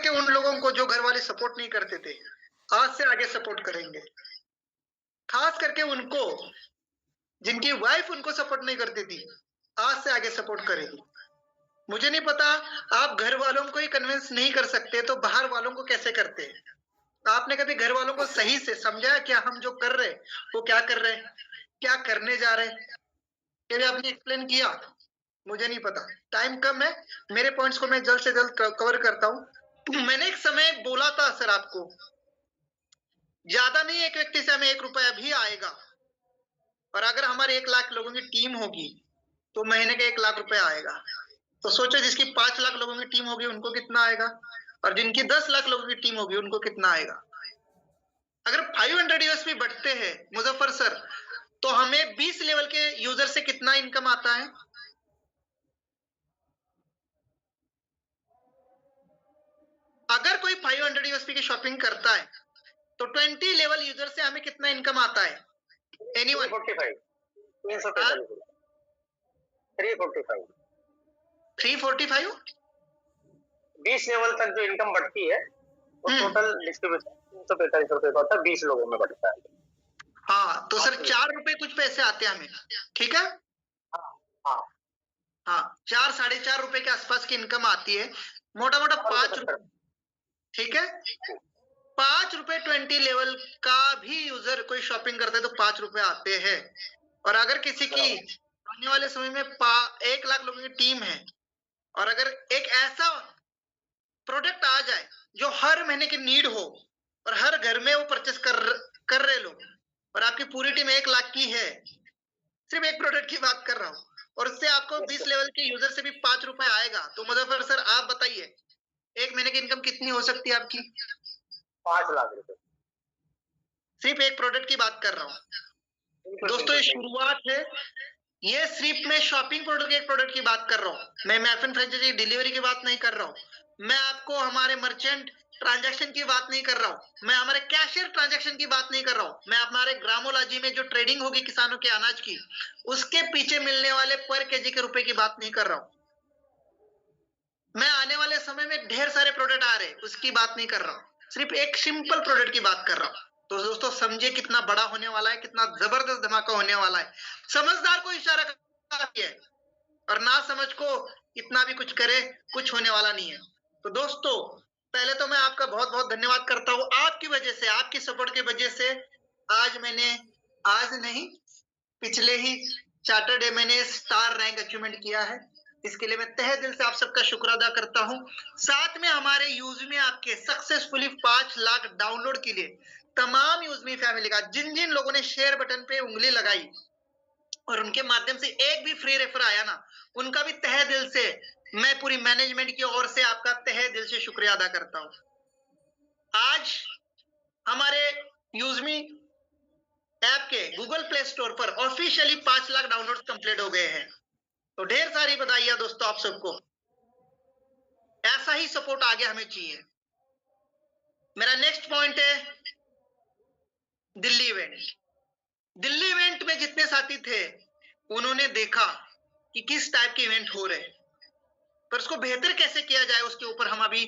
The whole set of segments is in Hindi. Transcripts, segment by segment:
करके उन लोगों को जो घर वाले सपोर्ट नहीं करते थे, आज से आगे सपोर्ट करेंगे। खास करके उनको जिनकी वाइफ उनको सपोर्ट नहीं करती थी, आज से आगे सपोर्ट करेगी। मुझे नहीं पता आप घर वालों को ही कन्विंस नहीं कर सकते तो बाहर वालों को कैसे करते हैं? आपने कभी घर वालों को सही से समझाया क्या हम जो कर रहे हैं, वो क्या कर रहे हैं? क्या करने जा रहे हैं? कभी आपने एक्सप्लेन किया? मुझे नहीं पता। टाइम कम है, मेरे पॉइंट्स को मैं जल्द से जल्द कवर करता हूँ। मैंने एक समय बोला था सर आपको, ज़्यादा नहीं एक व्यक्ति से हमें ₹1 भी आएगा और अगर हमारे 1 लाख लोगों की टीम होगी, तो महीने का ₹1 लाख आएगा। तो सोचो जिसकी 5 लाख लोगों की टीम होगी उनको कितना आएगा और जिनकी 10 लाख लोगों की टीम होगी उनको कितना आएगा। अगर 500 यूएसपी बढ़ते हैं मुजफ्फर सर, तो हमें 20 लेवल के यूजर से कितना इनकम आता है? अगर कोई 500 यूएसपी की शॉपिंग करता है, तो 20 लेवल यूजर से हमें कितना इनकम आता है? एनीवन? 345 345 345? 20 लेवल तक जो इनकम बढ़ती है वो टोटल डिस्ट्रीब्यूशन 345 रुपए का होता है, 20 लोगों में बढ़ता है। हाँ, तो सर ₹4 कुछ पैसे आते हैं हमें, ठीक है? हाँ, 4 साढ़े ₹4 के आसपास की इनकम आती है, मोटा-मोटा ₹5, ठीक है? ₹5 20 लेवल का भी यूजर कोई शॉपिंग करता है तो ₹5 आते हैं। और अगर किसी की आने वाले समय में 1 लाख लोगों की टीम है और अगर एक ऐसा प्रोडक्ट आ जाए जो हर महीने की नीड हो और हर घर में वो परचेस कर रहे लोग और आपकी पूरी टीम 1 लाख की है, सिर्फ एक प्रोडक्ट की बात कर रहा हूँ और उससे आपको 20 लेवल के यूजर से भी ₹5 आएगा, तो मुजफ्फर सर आप बताइए एक महीने की इनकम कितनी हो सकती है आपकी? 5 लाख रुपए। सिर्फ एक प्रोडक्ट की बात कर रहा हूँ दोस्तों, ये शुरुआत है। ये सिर्फ मैं शॉपिंग प्रोडक्ट के एक प्रोडक्ट की बात कर रहा हूँ, मैं मैफिन फ्रेंचाइजी डिलीवरी की बात नहीं कर रहा हूँ, मैं आपको हमारे मर्चेंट ट्रांजैक्शन की बात नहीं कर रहा हूँ, मैं हमारे कैशियर ट्रांजैक्शन की बात नहीं कर रहा हूँ, मैं हमारे ग्रामोलॉजी में जो ट्रेडिंग होगी किसानों के अनाज की, उसके पीछे मिलने वाले पर केजी के रुपए की बात नहीं कर रहा हूँ। मैं आने वाले समय में ढेर सारे प्रोडक्ट आ रहे, उसकी बात नहीं कर रहा हूँ, सिर्फ एक सिंपल प्रोडक्ट की बात कर रहा हूँ। तो दोस्तों समझिए कितना बड़ा होने वाला है, कितना जबरदस्त धमाका होने वाला है। समझदार को इशारा काफी है और ना समझ को इतना भी कुछ करे, कुछ होने वाला नहीं है। तो दोस्तों पहले तो मैं आपका बहुत बहुत धन्यवाद करता हूँ, आपकी वजह से, आपकी सपोर्ट की वजह से आज नहीं पिछले ही सैटरडे मैंने स्टार रैंक अचीवमेंट किया है। इसके लिए मैं तहे दिल से आप सबका शुक्र अदा करता हूँ। साथ में हमारे यूजमी आपके सक्सेसफुली 5 लाख डाउनलोड के लिए तमाम यूजमी फैमिली का जिन जिन लोगों ने शेयर बटन पे उंगली लगाई और उनके माध्यम से एक भी फ्री रेफर आया ना, उनका भी तहे दिल से मैं पूरी मैनेजमेंट की ओर से आपका तहे दिल से शुक्रिया अदा करता हूँ। आज हमारे यूजमी ऐप के गूगल प्ले स्टोर पर ऑफिशियली 5 लाख डाउनलोड कंप्लीट हो गए हैं। तो ढेर सारी बधाइयां दोस्तों आप सबको। ऐसा ही सपोर्ट आगे हमें चाहिए। मेरा नेक्स्ट पॉइंट है दिल्ली इवेंट। दिल्ली इवेंट में जितने साथी थे उन्होंने देखा कि किस टाइप के इवेंट हो रहे, पर उसको बेहतर कैसे किया जाए उसके ऊपर हम अभी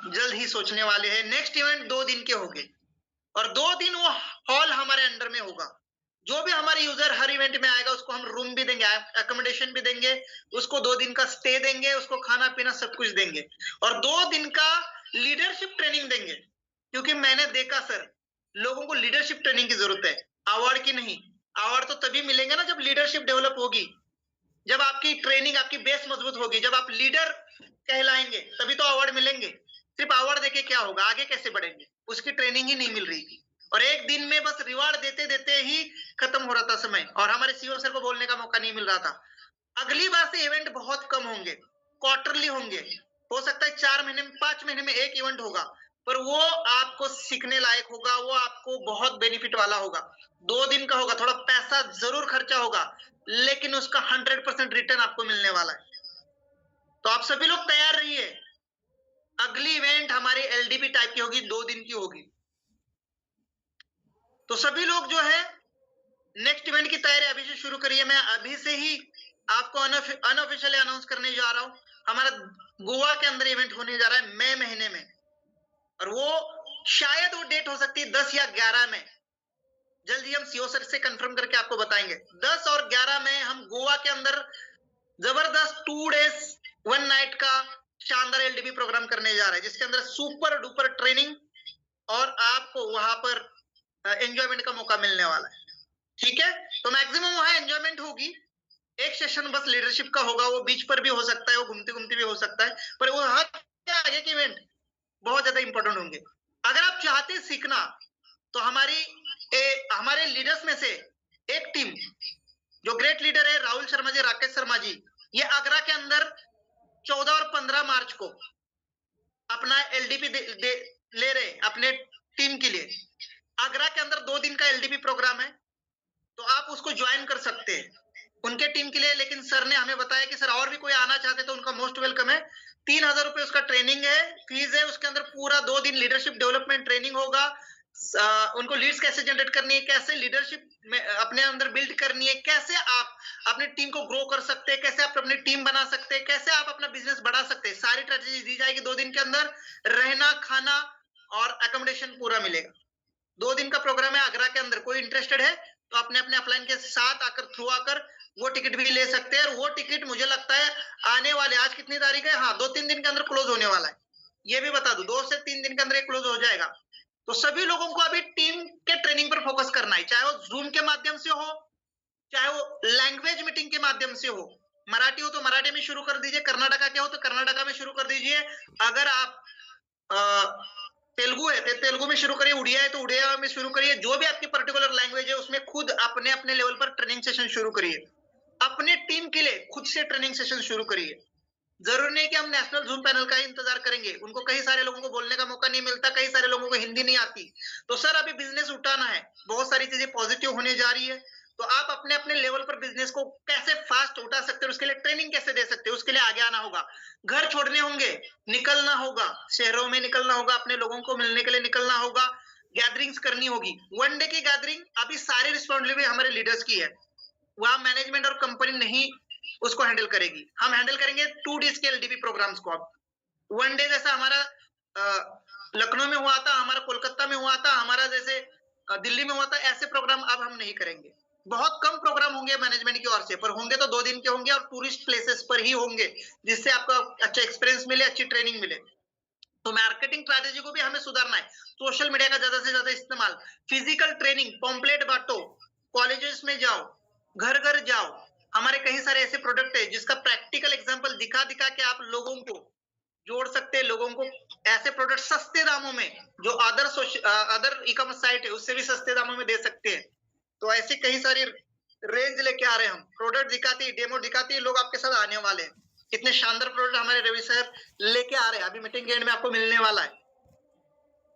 जल्द ही सोचने वाले हैं। नेक्स्ट इवेंट 2 दिन के होंगे और 2 दिन वो हॉल हमारे अंडर में होगा। जो भी हमारे यूजर हर इवेंट में आएगा उसको हम रूम भी देंगे, अकोमोडेशन भी देंगे, उसको 2 दिन का स्टे देंगे, उसको खाना पीना सब कुछ देंगे और 2 दिन का लीडरशिप ट्रेनिंग देंगे। क्योंकि मैंने देखा सर, लोगों को लीडरशिप ट्रेनिंग की जरूरत है, अवार्ड की नहीं। अवार्ड तो तभी मिलेंगे ना जब लीडरशिप डेवलप होगी, जब आपकी ट्रेनिंग, आपकी बेस मजबूत होगी, जब आप लीडर कहलाएंगे तभी तो अवार्ड मिलेंगे। सिर्फ अवार्ड देके क्या होगा, आगे कैसे बढ़ेंगे? उसकी ट्रेनिंग ही नहीं मिल रही थी और एक दिन में बस रिवार्ड देते देते ही खत्म हो रहा था समय और हमारे सीईओ सर को बोलने का मौका नहीं मिल रहा था। अगली बार से इवेंट बहुत कम होंगे, क्वार्टरली होंगे, हो सकता है 4 महीने में 5 महीने में एक इवेंट होगा, पर वो आपको सीखने लायक होगा, वो आपको बहुत बेनिफिट वाला होगा। 2 दिन का होगा, थोड़ा पैसा जरूर खर्चा होगा, लेकिन उसका 100% रिटर्न आपको मिलने वाला है। तो आप सभी लोग तैयार रहिए। अगली इवेंट हमारी एलडीपी टाइप की होगी, 2 दिन की होगी। तो सभी लोग जो है नेक्स्ट इवेंट की तैयारी अभी से शुरू करिए। मैं अभी से ही आपको अनऑफिशियली अनाउंस करने जा रहा हूं। हमारा गोवा के अंदर इवेंट होने जा रहा है मई महीने में, और वो शायद वो डेट हो सकती है 10 या 11 में। जल्दी हम सीओ सर से कंफर्म करके आपको बताएंगे। 10 और 11 में हम गोवा के अंदर जबरदस्त 2 डेज 1 नाइट का शानदार एलडीबी प्रोग्राम करने जा रहे हैं, जिसके अंदर सुपर डुपर ट्रेनिंग और आपको वहां पर एंजॉयमेंट का मौका मिलने वाला है। ठीक है, तो मैक्सिमम वहां एंजॉयमेंट होगी। एक सेशन बस लीडरशिप का होगा, वो बीच पर भी हो सकता है, वो घूमते घूमते भी हो सकता है, पर वो हर आगे के इवेंट बहुत ज्यादा इंपॉर्टेंट होंगे। अगर आप चाहते हैं सीखना, तो हमारे लीडर्स में से एक टीम जो ग्रेट लीडर है राहुल शर्मा जी, राकेश शर्मा जी, ये आगरा के अंदर 14 और 15 मार्च को अपना एलडीपी ले रहे अपने टीम के लिए। आगरा के अंदर 2 दिन का एलडीपी प्रोग्राम है, तो आप उसको ज्वाइन कर सकते हैं उनके टीम के लिए। लेकिन सर ने हमें बताया कि सर और भी कोई आना चाहते तो उनका मोस्ट वेलकम है। 3,000 रुपए उसका ट्रेनिंग है, फीस है। उसके अंदर पूरा 2 दिन लीडरशिप डेवलपमेंट ट्रेनिंग होगा। उनको लीड्स कैसे जनरेट करनी है, कैसे लीडरशिप में अपने अंदर बिल्ड करनी है, कैसे आप अपनी टीम को ग्रो कर सकते हैं, कैसे आप अपनी टीम बना सकते हैं, कैसे आप अपना बिजनेस बढ़ा सकते हैं, सारी स्ट्रेटेजी दी जाएगी 2 दिन के अंदर। रहना, खाना और अकोमोडेशन पूरा मिलेगा। 2 दिन का प्रोग्राम है आगरा के अंदर। कोई इंटरेस्टेड है तो अपने अपने अपलाइन के साथ आकर थ्रू आकर वो टिकट भी ले सकते हैं। और वो टिकट मुझे लगता है आने वाले, आज कितनी तारीख है, हाँ 2-3 दिन के अंदर क्लोज होने वाला है। ये भी बता दूं, 2 से 3 दिन के अंदर क्लोज हो जाएगा। तो सभी लोगों को अभी टीम के ट्रेनिंग पर फोकस करना है, चाहे वो जूम के माध्यम से हो, चाहे वो लैंग्वेज मीटिंग के माध्यम से हो। मराठी हो तो मराठी में शुरू कर दीजिए, कर्नाटका के हो तो कर्नाटका में शुरू कर दीजिए। अगर आप तेलुगु है तो तेलुगु में शुरू करिए, उड़िया है तो उड़िया में शुरू करिए। जो भी आपकी पर्टिकुलर लैंग्वेज है उसमें खुद अपने अपने लेवल पर ट्रेनिंग सेशन शुरू करिए। अपने टीम के लिए खुद से ट्रेनिंग सेशन शुरू करिए। जरूरी नहीं कि हम नेशनल जूम पैनल का ही इंतजार करेंगे। उनको कई सारे लोगों को बोलने का मौका नहीं मिलता, कई सारे लोगों को हिंदी नहीं आती। तो सर अभी बिजनेस उठाना है, बहुत सारी चीजें पॉजिटिव होने जा रही है, तो आप अपने अपने लेवल पर बिजनेस को कैसे फास्ट उठा सकते हो, उसके लिए ट्रेनिंग कैसे दे सकते हो, उसके लिए आगे आना होगा। घर छोड़ने होंगे, निकलना होगा, शहरों में निकलना होगा, अपने लोगों को मिलने के लिए निकलना होगा, गैदरिंग्स करनी होगी। 1 डे की गैदरिंग अभी सारी रिस्पॉन्सिबिलिटी हमारे लीडर्स की है। वहां मैनेजमेंट और कंपनी नहीं उसको हैंडल करेगी, हम हैंडल करेंगे 2 डेज के एलडीपी प्रोग्राम्स को। अब 1 डे जैसा हमारा लखनऊ में हुआ था, हमारा कोलकाता में हुआ था, हमारा जैसे दिल्ली में हुआ था, ऐसे प्रोग्राम अब हम नहीं करेंगे। बहुत कम प्रोग्राम होंगे मैनेजमेंट की ओर से, पर होंगे तो 2 दिन के होंगे और टूरिस्ट प्लेसेस पर ही होंगे, जिससे आपको अच्छा एक्सपीरियंस मिले, अच्छी ट्रेनिंग मिले। तो मार्केटिंग स्ट्रैटेजी को भी हमें सुधारना है। सोशल मीडिया का ज्यादा से ज्यादा इस्तेमाल, फिजिकल ट्रेनिंग, पॉम्पलेट बांटो, कॉलेजेस में जाओ, घर घर जाओ। हमारे कई सारे ऐसे प्रोडक्ट है जिसका प्रैक्टिकल एग्जांपल दिखा दिखा के आप लोगों को जोड़ सकते हैं। लोगों को ऐसे प्रोडक्ट सस्ते दामों में, जो अदर ई कॉमर्स साइट है उससे भी सस्ते दामों में दे सकते हैं। तो ऐसे कई सारी रेंज लेके आ रहे हैं हम, प्रोडक्ट दिखाते, डेमो दिखाते, लोग आपके साथ आने वाले हैं। कितने शानदार प्रोडक्ट हमारे रवि सर लेके आ रहे हैं, अभी मीटिंग के एंड में आपको मिलने वाला है।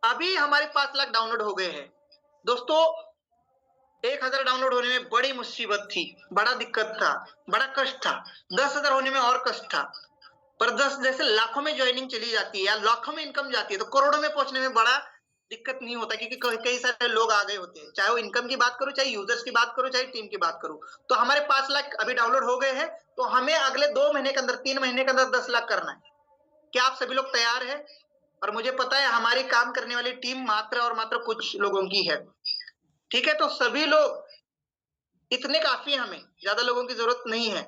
अभी हमारे 5 लाख डाउनलोड हो गए हैं दोस्तों। 1,000 डाउनलोड होने में बड़ी मुसीबत थी, बड़ा दिक्कत था, बड़ा कष्ट था। 10,000 होने में और कष्ट था। पर 10 जैसे लाखों में ज्वाइनिंग चली जाती है या लाखों में इनकम जाती है, तो करोड़ों में पहुंचने में बड़ा दिक्कत नहीं होता, क्योंकि कई सारे लोग आ गए होते हैं। चाहे वो इनकम की बात करो, चाहे यूजर्स की बात करो, चाहे टीम की बात करो। तो हमारे 5 लाख अभी डाउनलोड हो गए हैं, तो हमें अगले 2 महीने के अंदर, 3 महीने के अंदर 10 लाख करना है। क्या आप सभी लोग तैयार हैं? और मुझे पता है हमारी काम करने वाली टीम मात्र और मात्र कुछ लोगों की है। ठीक है, तो सभी लोग इतने काफी है, हमें ज्यादा लोगों की जरूरत नहीं है।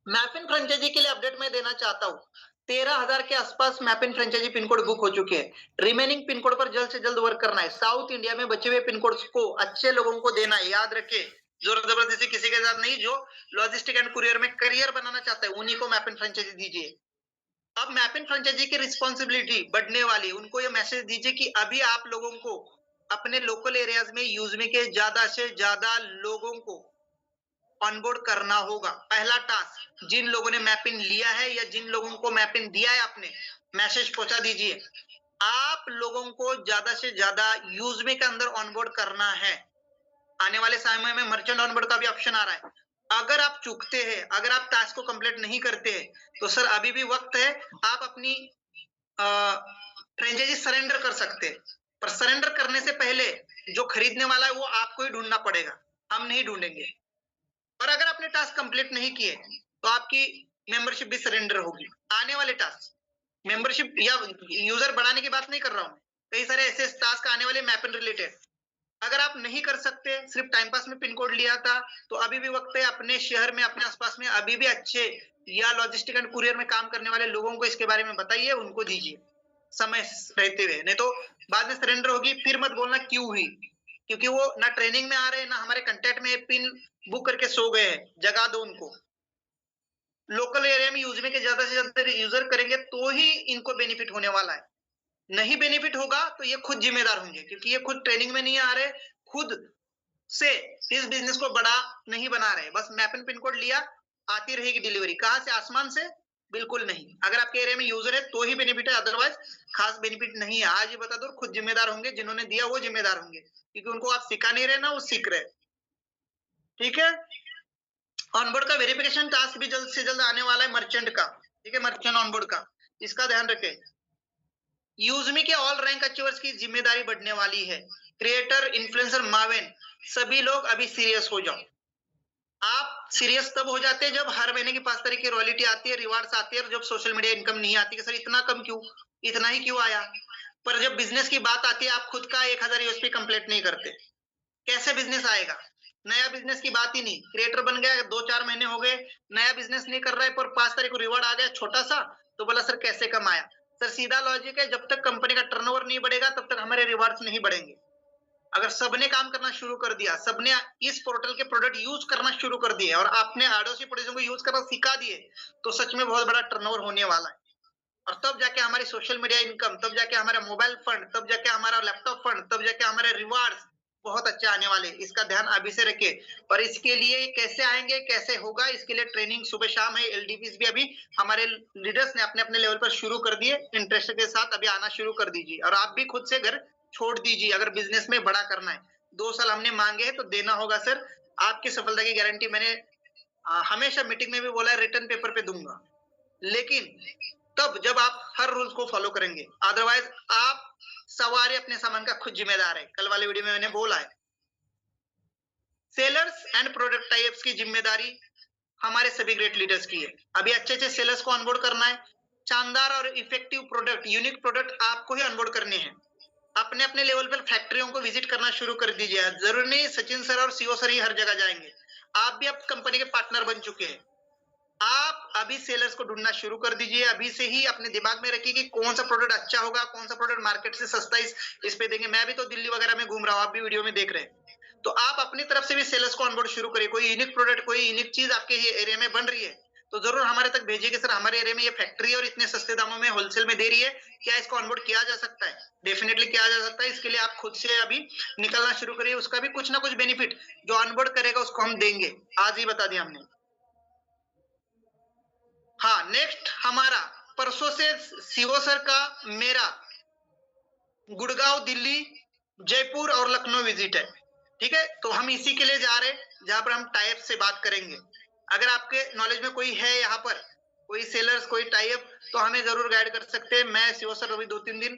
मैपिन फ्रेंचाइजी के लिए अपडेट मैं देना चाहता हूँ। 13,000 के आसपास मैपिन फ्रेंचाइजी पिन कोड बुक हो चुके हैं। रिमेनिंग पिन कोड पर जल्द से जल्द वर्क करना है। साउथ इंडिया में बचे हुए पिन कोड्स को अच्छे लोगों को देना है। याद रखे, जोर जबरदस्ती किसी के साथ नहीं। जो लॉजिस्टिक एंड कुरियर में करियर बनाना चाहता है उन्हीं को मैपिन फ्रेंचाइजी दीजिए। अब मैपिन फ्रेंचाइजी की रिस्पॉन्सिबिलिटी बढ़ने वाली, उनको ये मैसेज दीजिए कि अभी आप लोगों को अपने लोकल एरियाज में यूज में के ज्यादा से ज्यादा लोगों को ऑनबोर्ड करना होगा। पहला टास्क, जिन लोगों ने मैपिन लिया है या जिन लोगों को मैपिन दिया है आपने, मैसेज पहुंचा दीजिए। आप लोगों को ज्यादा से ज्यादा यूज में के अंदर ऑनबोर्ड करना है। आने वाले समय में मर्चेंट ऑनबोर्ड का भी ऑप्शन आ रहा है। अगर आप चूकते हैं, अगर आप टास्क को कंप्लीट नहीं करते हैं, तो सर अभी भी वक्त है, आप अपनी फ्रेंचाइजी सरेंडर कर सकते हैं। पर सरेंडर करने से पहले जो खरीदने वाला है वो आपको ही ढूंढना पड़ेगा, हम नहीं ढूंढेंगे। और अगर आपने टास्क कंप्लीट नहीं किए तो आपकी मेंबरशिप भी सरेंडर होगी। आने वाले टास्क मेंबरशिप या यूजर बढ़ाने की बात नहीं कर रहा हूं, कई सारे ऐसे टास्क आने वाले मैप एंड रिलेटेड। अगर आप नहीं कर सकते, सिर्फ टाइम पास में पिन कोड लिया था, तो अभी भी वक्त है, अपने शहर में, अपने आसपास में अभी भी अच्छे या लॉजिस्टिक एंड कुरियर में काम करने वाले लोगों को इसके बारे में बताइए, उनको दीजिए समय रहते हुए, नहीं तो बाद में सरेंडर होगी, फिर मत बोलना क्यों हुई, क्योंकि वो ना ट्रेनिंग में आ रहे हैं, ना हमारे कंटेंट में पिन बुक करके सो गए हैं। जगा दो उनको। लोकल एरिया में यूज में के ज्यादा से ज्यादा यूजर करेंगे तो ही इनको बेनिफिट होने वाला है। नहीं बेनिफिट होगा तो ये खुद जिम्मेदार होंगे, क्योंकि ये खुद ट्रेनिंग में नहीं आ रहे, खुद से इस बिजनेस को बड़ा नहीं बना रहे। बस मैप एंड पिन कोड लिया, आती रहेगी डिलीवरी। कहां से? आसमान से? बिल्कुल नहीं। अगर आपके एरिया में यूजर है तो ही बेनिफिट है, अदरवाइज खास बेनिफिट नहीं है। आज ही बता दो, खुद जिम्मेदार होंगे, जिन्होंने दिया वो जिम्मेदार होंगे, क्योंकि उनको आप सिखा नहीं रहे ना, वो सीख रहे। ठीक है। ऑनबोर्ड का वेरिफिकेशन टास्क भी जल्द से जल्द आने वाला है, मर्चेंट का। ठीक है, मर्चेंट ऑनबोर्ड का, इसका ध्यान रखें। यूजमी के ऑल रैंक अचीवर्स की जिम्मेदारी बढ़ने वाली है। क्रिएटर, इन्फ्लुएंसर, मावेन, सभी लोग अभी सीरियस हो जाओ। आप सीरियस तब हो जाते हैं जब हर महीने की 5 तारीख की रॉयल्टी आती है, रिवार्ड्स आती है, और जब सोशल मीडिया इनकम नहीं आती कि सर इतना कम क्यों, इतना ही क्यों आया। पर जब बिजनेस की बात आती है, आप खुद का 1000 यूएसपी कंप्लीट नहीं करते, कैसे बिजनेस आएगा? नया बिजनेस की बात ही नहीं। क्रिएटर बन गया, 2-4 महीने हो गए, नया बिजनेस नहीं कर रहा है, पर 5 तारीख को रिवॉर्ड आ गया छोटा सा, तो बोला सर कैसे कमाया? सर सीधा लॉजिक है, जब तक कंपनी का टर्नओवर नहीं बढ़ेगा तब तक हमारे रिवार्ड्स नहीं बढ़ेंगे। अगर सबने काम करना शुरू कर दिया, सबने इस पोर्टल के प्रोडक्ट यूज करना शुरू कर दिए, और आपने आड़ोसी पड़ोसियों को यूज करना सिखा दिए, तो सच में बहुत बड़ा टर्नओवर होने वाला है। और तब जाके हमारी सोशल मीडिया इनकम, तब जाके हमारा मोबाइल फंड, तब जाके हमारा लैपटॉप फंड, तब जाके हमारे रिवार्ड्स बहुत अच्छे आने वाले। इसका ध्यान अभी से रखिए। और इसके लिए कैसे आएंगे, कैसे होगा, इसके लिए ट्रेनिंग सुबह शाम है। एलडीपीस भी अभी हमारे लीडर्स ने अपने अपने लेवल पर शुरू कर दिए, इंटरेस्ट के साथ अभी आना शुरू कर दीजिए। और आप भी खुद से घर छोड़ दीजिए, अगर बिजनेस में बड़ा करना है। 2 साल हमने मांगे हैं तो देना होगा सर। आपकी सफलता की गारंटी मैंने हमेशा मीटिंग में भी बोला है, रिटर्न पेपर पे दूंगा, लेकिन तब जब आप हर रूल्स को फॉलो करेंगे। अदरवाइज आप सवारी अपने सामान का खुद जिम्मेदार है। कल वाले वीडियो में मैंने बोला है। सेलर्स एंड प्रोडक्ट टाइप्स की जिम्मेदारी हमारे सभी ग्रेट लीडर्स की है। अभी अच्छे अच्छे सेलर्स को ऑनबोर्ड करना है। शानदार और इफेक्टिव प्रोडक्ट, यूनिक प्रोडक्ट आपको ही ऑनबोर्ड करने हैं। अपने अपने लेवल पर फैक्ट्रियों को विजिट करना शुरू कर दीजिए। जरूरी नहीं सचिन सर और सीओ सर ही हर जगह जाएंगे, आप भी अब कंपनी के पार्टनर बन चुके हैं। आप अभी सेलर्स को ढूंढना शुरू कर दीजिए। अभी से ही अपने दिमाग में रखिए कि कौन सा प्रोडक्ट अच्छा होगा, कौन सा प्रोडक्ट मार्केट से सस्ता इस पे देंगे। मैं भी तो दिल्ली वगैरह में घूम रहा हूँ, आप भी वीडियो में देख रहे हैं। तो आप अपनी तरफ से भी सेलर्स को ऑनबोर्ड शुरू करिए। कोई यूनिक प्रोडक्ट, कोई यूनिक चीज आपके एरिया में बन रही है तो जरूर हमारे तक भेजिए कि सर हमारे एरिया में ये फैक्ट्री है और इतने सस्ते दामों में होलसेल में दे रही है, क्या इसको ऑनबोर्ड किया जा सकता है? डेफिनेटली किया जा सकता है। इसके लिए आप खुद से अभी निकलना शुरू करिए। उसका भी कुछ ना कुछ बेनिफिट जो ऑनबोर्ड करेगा उसको हम देंगे। आज ही बता दिया हमने। हाँ, नेक्स्ट हमारा परसों से सीओ सर का मेरा गुड़गांव, दिल्ली, जयपुर और लखनऊ विजिट है। ठीक है, तो हम इसी के लिए जा रहे हैं जहां पर हम टाइप से बात करेंगे। अगर आपके नॉलेज में कोई है यहाँ पर, कोई सेलर्स, कोई टाइप, तो हमें जरूर गाइड कर सकते हैं। मैं सीओ सर अभी 2-3 दिन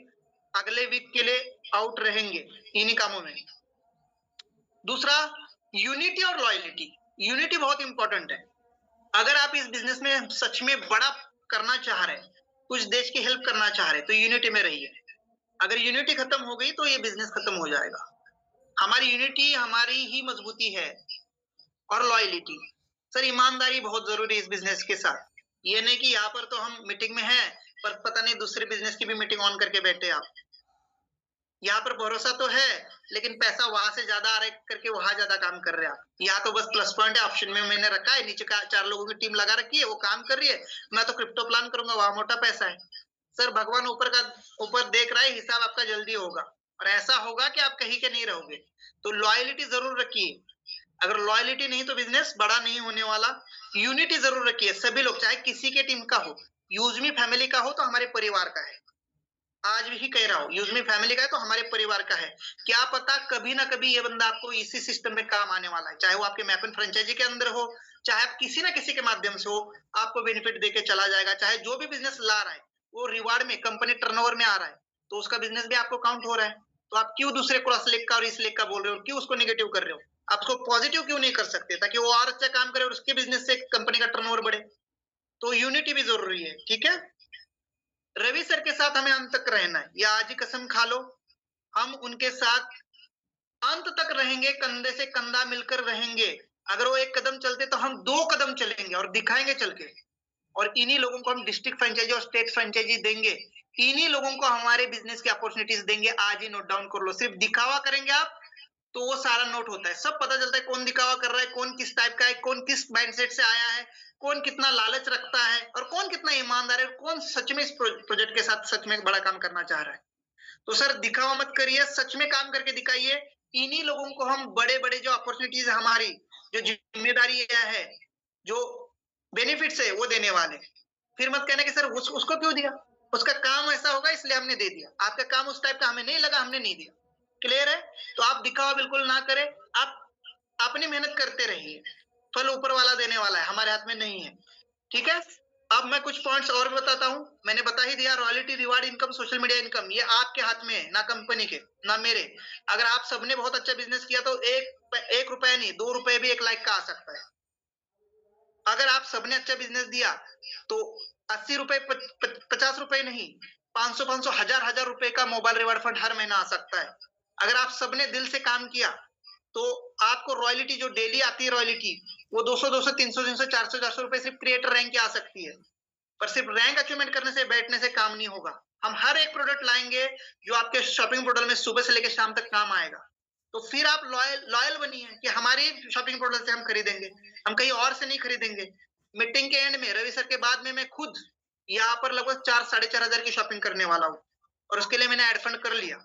अगले वीक के लिए आउट रहेंगे इन्हीं कामों में। दूसरा, यूनिटी और लॉयलिटी। यूनिटी बहुत इंपॉर्टेंट है। अगर आप इस बिजनेस में सच में बड़ा करना चाह रहे हैं, कुछ देश की हेल्प करना चाह रहे हैं, तो यूनिटी में रहिए। अगर यूनिटी खत्म हो गई तो ये बिजनेस खत्म हो जाएगा। हमारी यूनिटी हमारी ही मजबूती है। और लॉयलिटी, सर ईमानदारी बहुत जरूरी है इस बिजनेस के साथ। ये नहीं कि यहाँ पर तो हम मीटिंग में हैं पर पता नहीं दूसरे बिजनेस की भी मीटिंग ऑन करके बैठे आप। यहाँ पर भरोसा तो है लेकिन पैसा वहां से ज्यादा आ रहा है करके वहां ज्यादा काम कर रहे हैं आप। यहाँ तो बस प्लस पॉइंट है, ऑप्शन में मैंने रखा है, नीचे का 4 लोगों की टीम लगा रखी है, वो काम कर रही है, मैं तो क्रिप्टो प्लान करूंगा, वहां मोटा पैसा है। सर भगवान ऊपर देख रहा है, हिसाब आपका जल्दी होगा और ऐसा होगा कि आप कहीं के नहीं रहोगे। तो लॉयलिटी जरूर रखिए। अगर लॉयलिटी नहीं तो बिजनेस बड़ा नहीं होने वाला। यूनिटी जरूर रखिए। सभी लोग, चाहे किसी के टीम का हो, यूजमी फैमिली का हो तो हमारे परिवार का है। आज भी कह रहा हूँ, यूजमी फैमिली का है तो हमारे परिवार का है। क्या पता कभी ना कभी ये बंदा आपको इसी सिस्टम में काम आने वाला है, चाहे वो आपके मैप एंड फ्रेंचाइजी के अंदर हो, चाहे आप किसी ना किसी के माध्यम से हो, आपको बेनिफिट देके चला जाएगा। चाहे जो भी बिजनेस ला रहा है वो रिवार्ड में, कंपनी टर्नओवर में आ रहा है तो उसका बिजनेस भी आपको काउंट हो रहा है। तो आप क्यों दूसरे क्रॉस लेग का और इस लेग का बोल रहे हो, क्यों उसको निगेटिव कर रहे हो? आप उसको पॉजिटिव क्यों नहीं कर सकते ताकि वो और अच्छा काम करे और उसके बिजनेस से कंपनी का टर्नओवर बढ़े? तो यूनिटी भी जरूरी है, ठीक है। रवि सर के साथ हमें अंत तक रहना है, या आज ही कसम खा लो हम उनके साथ अंत तक रहेंगे, कंधे से कंधा मिलकर रहेंगे। अगर वो एक कदम चलते तो हम 2 कदम चलेंगे और दिखाएंगे चल के। और इन्हीं लोगों को हम डिस्ट्रिक्ट फ्रेंचाइजी और स्टेट फ्रेंचाइजी देंगे। इन्हीं लोगों को हमारे बिजनेस की अपॉर्चुनिटीज देंगे। आज ही नोट डाउन कर लो। सिर्फ दिखावा करेंगे आप तो वो सारा नोट होता है, सब पता चलता है कौन दिखावा कर रहा है, कौन किस टाइप का है, कौन किस माइंडसेट से आया है, कौन कितना लालच रखता है और कौन कितना ईमानदार है, कौन सच में इस प्रोजेक्ट के साथ सच में बड़ा काम करना चाह रहा है। तो सर दिखावा मत करिए, सच में काम करके दिखाइए। इन्हीं लोगों को हम बड़े बड़े जो अपॉर्चुनिटीज है हमारी, जो जिम्मेदारी है, जो बेनिफिट्स है वो देने वाले। फिर मत कहना कि सर उसको क्यों दिया, उसका काम ऐसा होगा इसलिए हमने दे दिया। आपका काम उस टाइप का हमें नहीं लगा, हमने नहीं दिया। क्लियर है? तो आप दिखावा बिल्कुल ना करें, आप अपनी मेहनत करते रहिए। फल ऊपर वाला देने वाला है, हमारे हाथ में नहीं है। ठीक है। अब मैं कुछ पॉइंट्स और भी बताता हूं। मैंने बता ही दिया, royalty, reward income, social media income, ये आपके हाथ में है, ना कंपनी के ना मेरे। अगर आप सबने बहुत अच्छा बिजनेस किया तो एक रुपया नहीं, 2 रुपए भी 1 लाख का आ सकता है। अगर आप सबने अच्छा बिजनेस दिया तो 80 रुपए, 50 रुपए नहीं, 500 500 हजार हजार रुपए का मोबाइल रिवार्ड फंड हर महीना आ सकता है। अगर आप सबने दिल से काम किया तो आपको रॉयल्टी जो डेली आती है, रॉयल्टी वो 200 200 300 300 400 400 रुपए सिर्फ क्रिएटर रैंक की आ सकती है। पर सिर्फ रैंक अचीवमेंट करने से, बैठने से काम नहीं होगा। हम हर एक प्रोडक्ट लाएंगे जो आपके शॉपिंग पोर्टल में सुबह से लेकर शाम तक काम आएगा। तो फिर आप लॉयल लॉयल बनिए कि हमारी शॉपिंग पोर्टल से हम खरीदेंगे, हम कहीं और से नहीं खरीदेंगे। मीटिंग के एंड में रवि सर के बाद में मैं खुद यहाँ पर लगभग 4 साढ़े 4 हजार की शॉपिंग करने वाला हूँ और उसके लिए मैंने एड फंड कर लिया।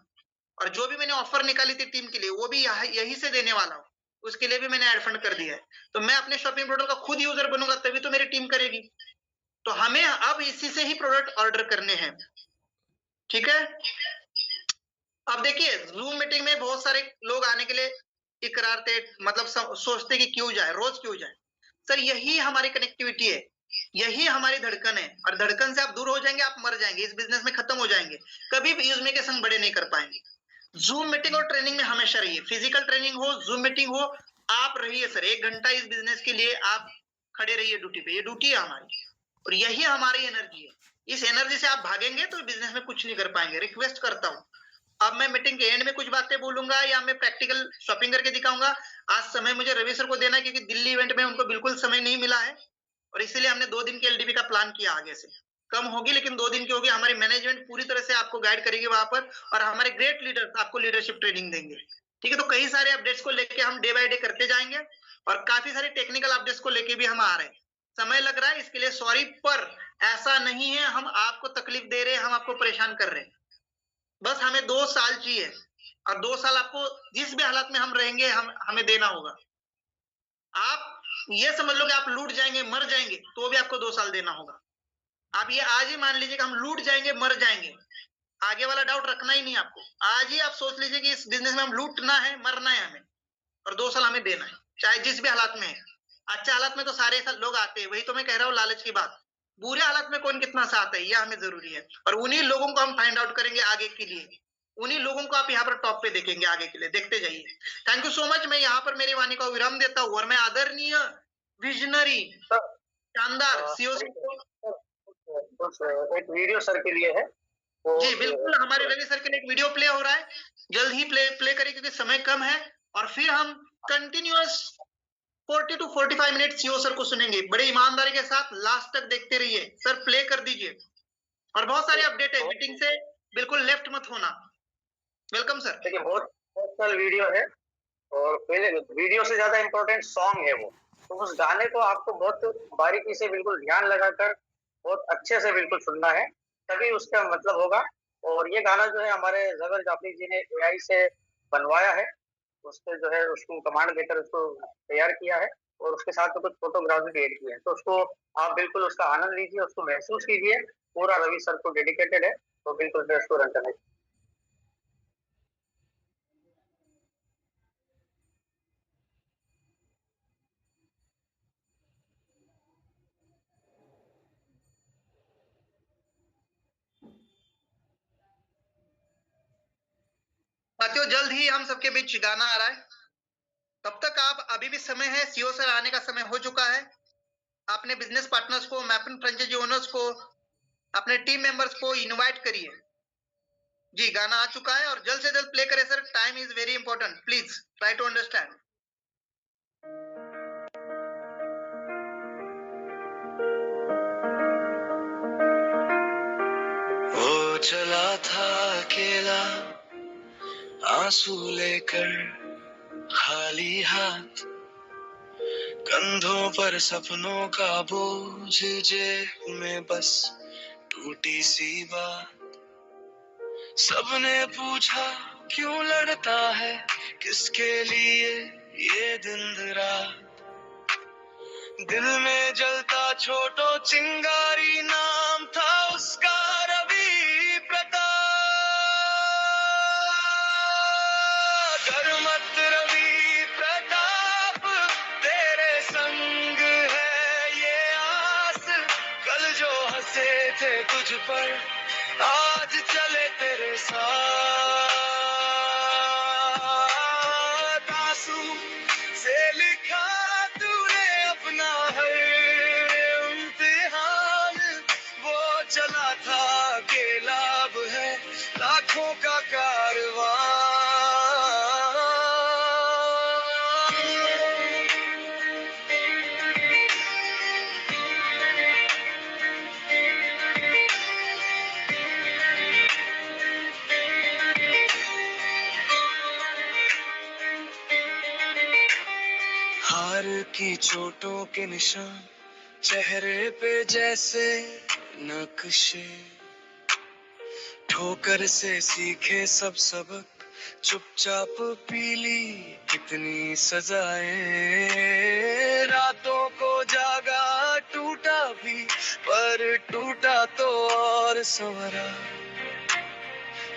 और जो भी मैंने ऑफर निकाली थी टीम के लिए वो भी यही से देने वाला हूँ, उसके लिए भी मैंने एड फंड कर दिया है। तो मैं अपने शॉपिंग पोर्टल का खुद यूजर बनूंगा तभी तो मेरी टीम करेगी। तो हमें अब इसी से ही प्रोडक्ट ऑर्डर करने हैं। ठीक है। अब देखिए, जूम मीटिंग में बहुत सारे लोग आने के लिए इकरारते, मतलब सोचते कि क्यों जाए, रोज क्यों जाए। सर यही हमारी कनेक्टिविटी है, यही हमारी धड़कन है। और धड़कन से आप दूर हो जाएंगे, आप मर जाएंगे, इस बिजनेस में खत्म हो जाएंगे, कभी भी यूजमे के संग बड़े नहीं कर पाएंगे। जूम मीटिंग और ट्रेनिंग में हमेशा रहिए, फिजिकल ट्रेनिंग हो, जूम मीटिंग हो, आप रहिए सर। 1 घंटा इस बिजनेस के लिए आप खड़े रहिए ड्यूटी पे, ये ड्यूटी है हमारी और यही हमारी एनर्जी है। इस एनर्जी से आप भागेंगे तो बिजनेस में कुछ नहीं कर पाएंगे। रिक्वेस्ट करता हूँ, अब मैं मीटिंग के एंड में कुछ बातें बोलूंगा या मैं प्रैक्टिकल शॉपिंग करके दिखाऊंगा। आज समय मुझे रवि सर को देना है क्योंकि दिल्ली इवेंट में उनको बिल्कुल समय नहीं मिला है और इसीलिए हमने 2 दिन की एलडीबी का प्लान किया। आगे से कम होगी लेकिन 2 दिन की होगी। हमारी मैनेजमेंट पूरी तरह से आपको गाइड करेगी वहां पर और हमारे ग्रेट लीडर्स आपको लीडरशिप ट्रेनिंग देंगे। ठीक है। तो कई सारे अपडेट्स को लेके हम डे बाय डे करते जाएंगे और काफी सारे टेक्निकल अपडेट्स को लेके भी हम आ रहे हैं। समय लग रहा है इसके लिए सॉरी, पर ऐसा नहीं है हम आपको तकलीफ दे रहे हैं, हम आपको परेशान कर रहे हैं। बस हमें 2 साल चाहिए और 2 साल आपको जिस भी हालत में हम रहेंगे हमें देना होगा। आप ये समझ लो कि आप लूट जाएंगे, मर जाएंगे तो भी आपको 2 साल देना होगा। आप ये आज ही मान लीजिए कि हम लूट जाएंगे, मर जाएंगे, आगे वाला डाउट रखना ही नहीं आपको। आज ही आप सोच लीजिए कि इस बिजनेस में हम लूटना है, मरना है हमें और 2 साल हमें देना है, चाहे जिस भी हालात में है। अच्छे हालात में तो सारे लोग आते हैं, वही तो मैं कह रहा हूँ लालच की बात। बुरे हालात में कौन कितना सा आता है यह हमें जरूरी है और उन्हीं लोगों को हम फाइंड आउट करेंगे आगे के लिए। उन्हीं लोगों को आप यहाँ पर टॉप पे देखेंगे आगे के लिए, देखते जाइए। Thank you so much. मैं यहाँ पर मेरी वाणी को विराम देता हूँ और मैं आदरणीय विजनरी शानदार सीओ एक वीडियो सर के लिए है वो जी बिल्कुल, हमारे रवि सर के लिए एक वीडियो प्ले हो रहा है, जल्द ही प्ले करें क्योंकि समय कम है और फिर हम continuous 40 to 45 minute CO sir को सुनेंगे बड़े ईमानदारी के साथ। लास्ट तक देखते रहिए सर, प्ले कर दीजिए और बहुत सारे अपडेट है मीटिंग से, बिल्कुल लेफ्ट मत होना। Welcome sir. देखिए बहुत पर्सनल वीडियो है और पहले वीडियो से ज्यादा इम्पोर्टेंट सॉन्ग है वो, तो उस गाने को आपको बहुत बारीकी से बिल्कुल ध्यान लगाकर बहुत अच्छे से बिल्कुल सुनना है, तभी उसका मतलब होगा। और ये गाना जो है हमारे जबर जाफरी जी ने एआई से बनवाया है, उससे जो है उसको कमांड देकर उसको तैयार किया है और उसके साथ में कुछ फोटोग्राफी भी एड की है। तो उसको आप बिल्कुल उसका आनंद लीजिए, उसको महसूस कीजिए। पूरा रवि सर को डेडिकेटेड है, तो बिल्कुल उसको रन करना। साथियों जल्द ही हम सबके बीच गाना आ रहा है, तब तक आप, अभी भी समय है, सीओ सर आने का समय हो चुका है। अपने बिजनेस पार्टनर्स को, मैफिन फ्रेंचाइजी ओनर्स को, अपने टीम मेंबर्स को इनवाइट करिए। जी, गाना आ चुका है और जल्द से जल्द प्ले करें sir. Time is very important, please try to understand. वो चला था अकेला आंसू लेकर खाली हाथ, कंधों पर सपनों का बोझ, जेब में बस टूटी सी बात। सबने पूछा क्यों लड़ता है, किसके लिए ये दिन रात। दिल में जलता छोटो चिंगारी, नाम था उसका रवि प्रताप। गरमत रवि प्रताप, तेरे संग है ये आस। कल जो हंसे थे तुझ पर, आज चले तेरे साथ। आंसू से लिखा तूने अपना हर इम्तिहान, वो चला था अकेला, अब है लाखों का हार की चोटों के निशान चेहरे पे जैसे नक्शे, ठोकर से सीखे सब सबक, चुपचाप पीली कितनी सजाएं। रातों को जागा टूटा भी, पर टूटा तो और संवरा।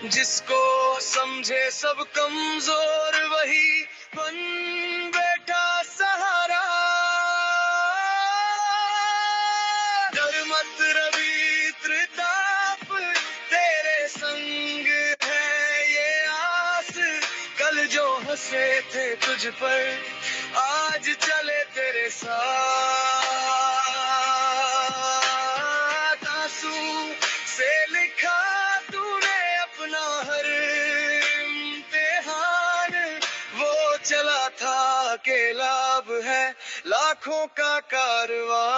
जिसको समझे सब कमजोर, वही बन बैठा सहारा। गरमत रवि प्रताप, तेरे संग है ये आस। कल जो हंसे थे तुझ पर, आज चले तेरे साथ। आंसू से लिखा तूने अपना हर इम्तिहान, वो चला था अकेला, अब है लाखों का कारवां।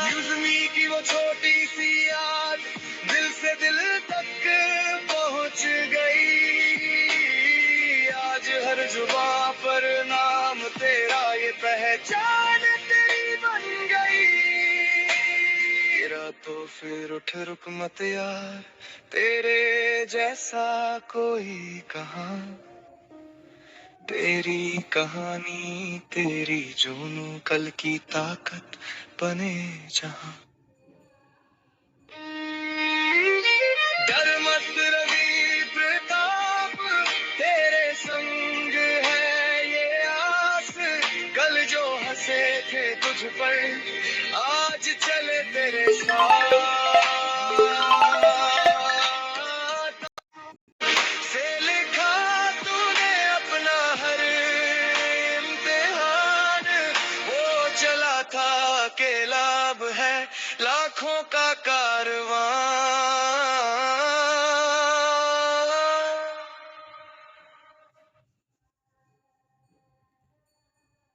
यूज मी की वो छोटी सी याद दिल से दिल तक पहुंच गई। आज हर जुबां पर नाम तेरा, ये पहचान तेरी बन गई। तेरा तो फिर उठ रुक मत यार, तेरे जैसा कोई कहाँ। तेरी कहानी तेरी जुनू, कल की ताकत बने जहां। गरमत रवि प्रताप, तेरे संग है ये आस। कल जो हंसे थे तुझ पर, आज चले तेरे साथ। से लिखा तूने अपना हर इम्तिहान, वो चला था अकेला, अब है लाखों का कारवां।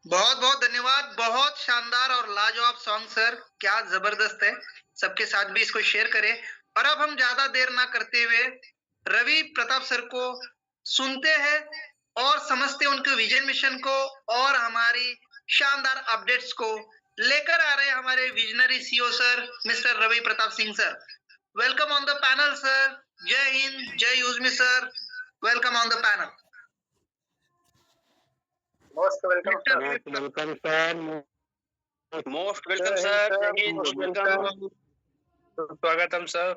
बहुत बहुत धन्यवाद। बहुत शानदार और लाजवाब सॉन्ग सर, क्या जबरदस्त है। सबके साथ भी इसको शेयर करें। और अब हम ज्यादा देर ना करते हुए रवि प्रताप सर को सुनते हैं और समझते हैं उनके विजन मिशन को और हमारी शानदार अपडेट्स को। लेकर आ रहे हैं हमारे visionary CEO sir mister Ravi Pratap Singh sir. Welcome on the panel sir. जय हिंद, जय यूजमी sir. Welcome on the panel. Most welcome sir. Welcome sir. Most welcome sir. Welcome, स्वागतम सर।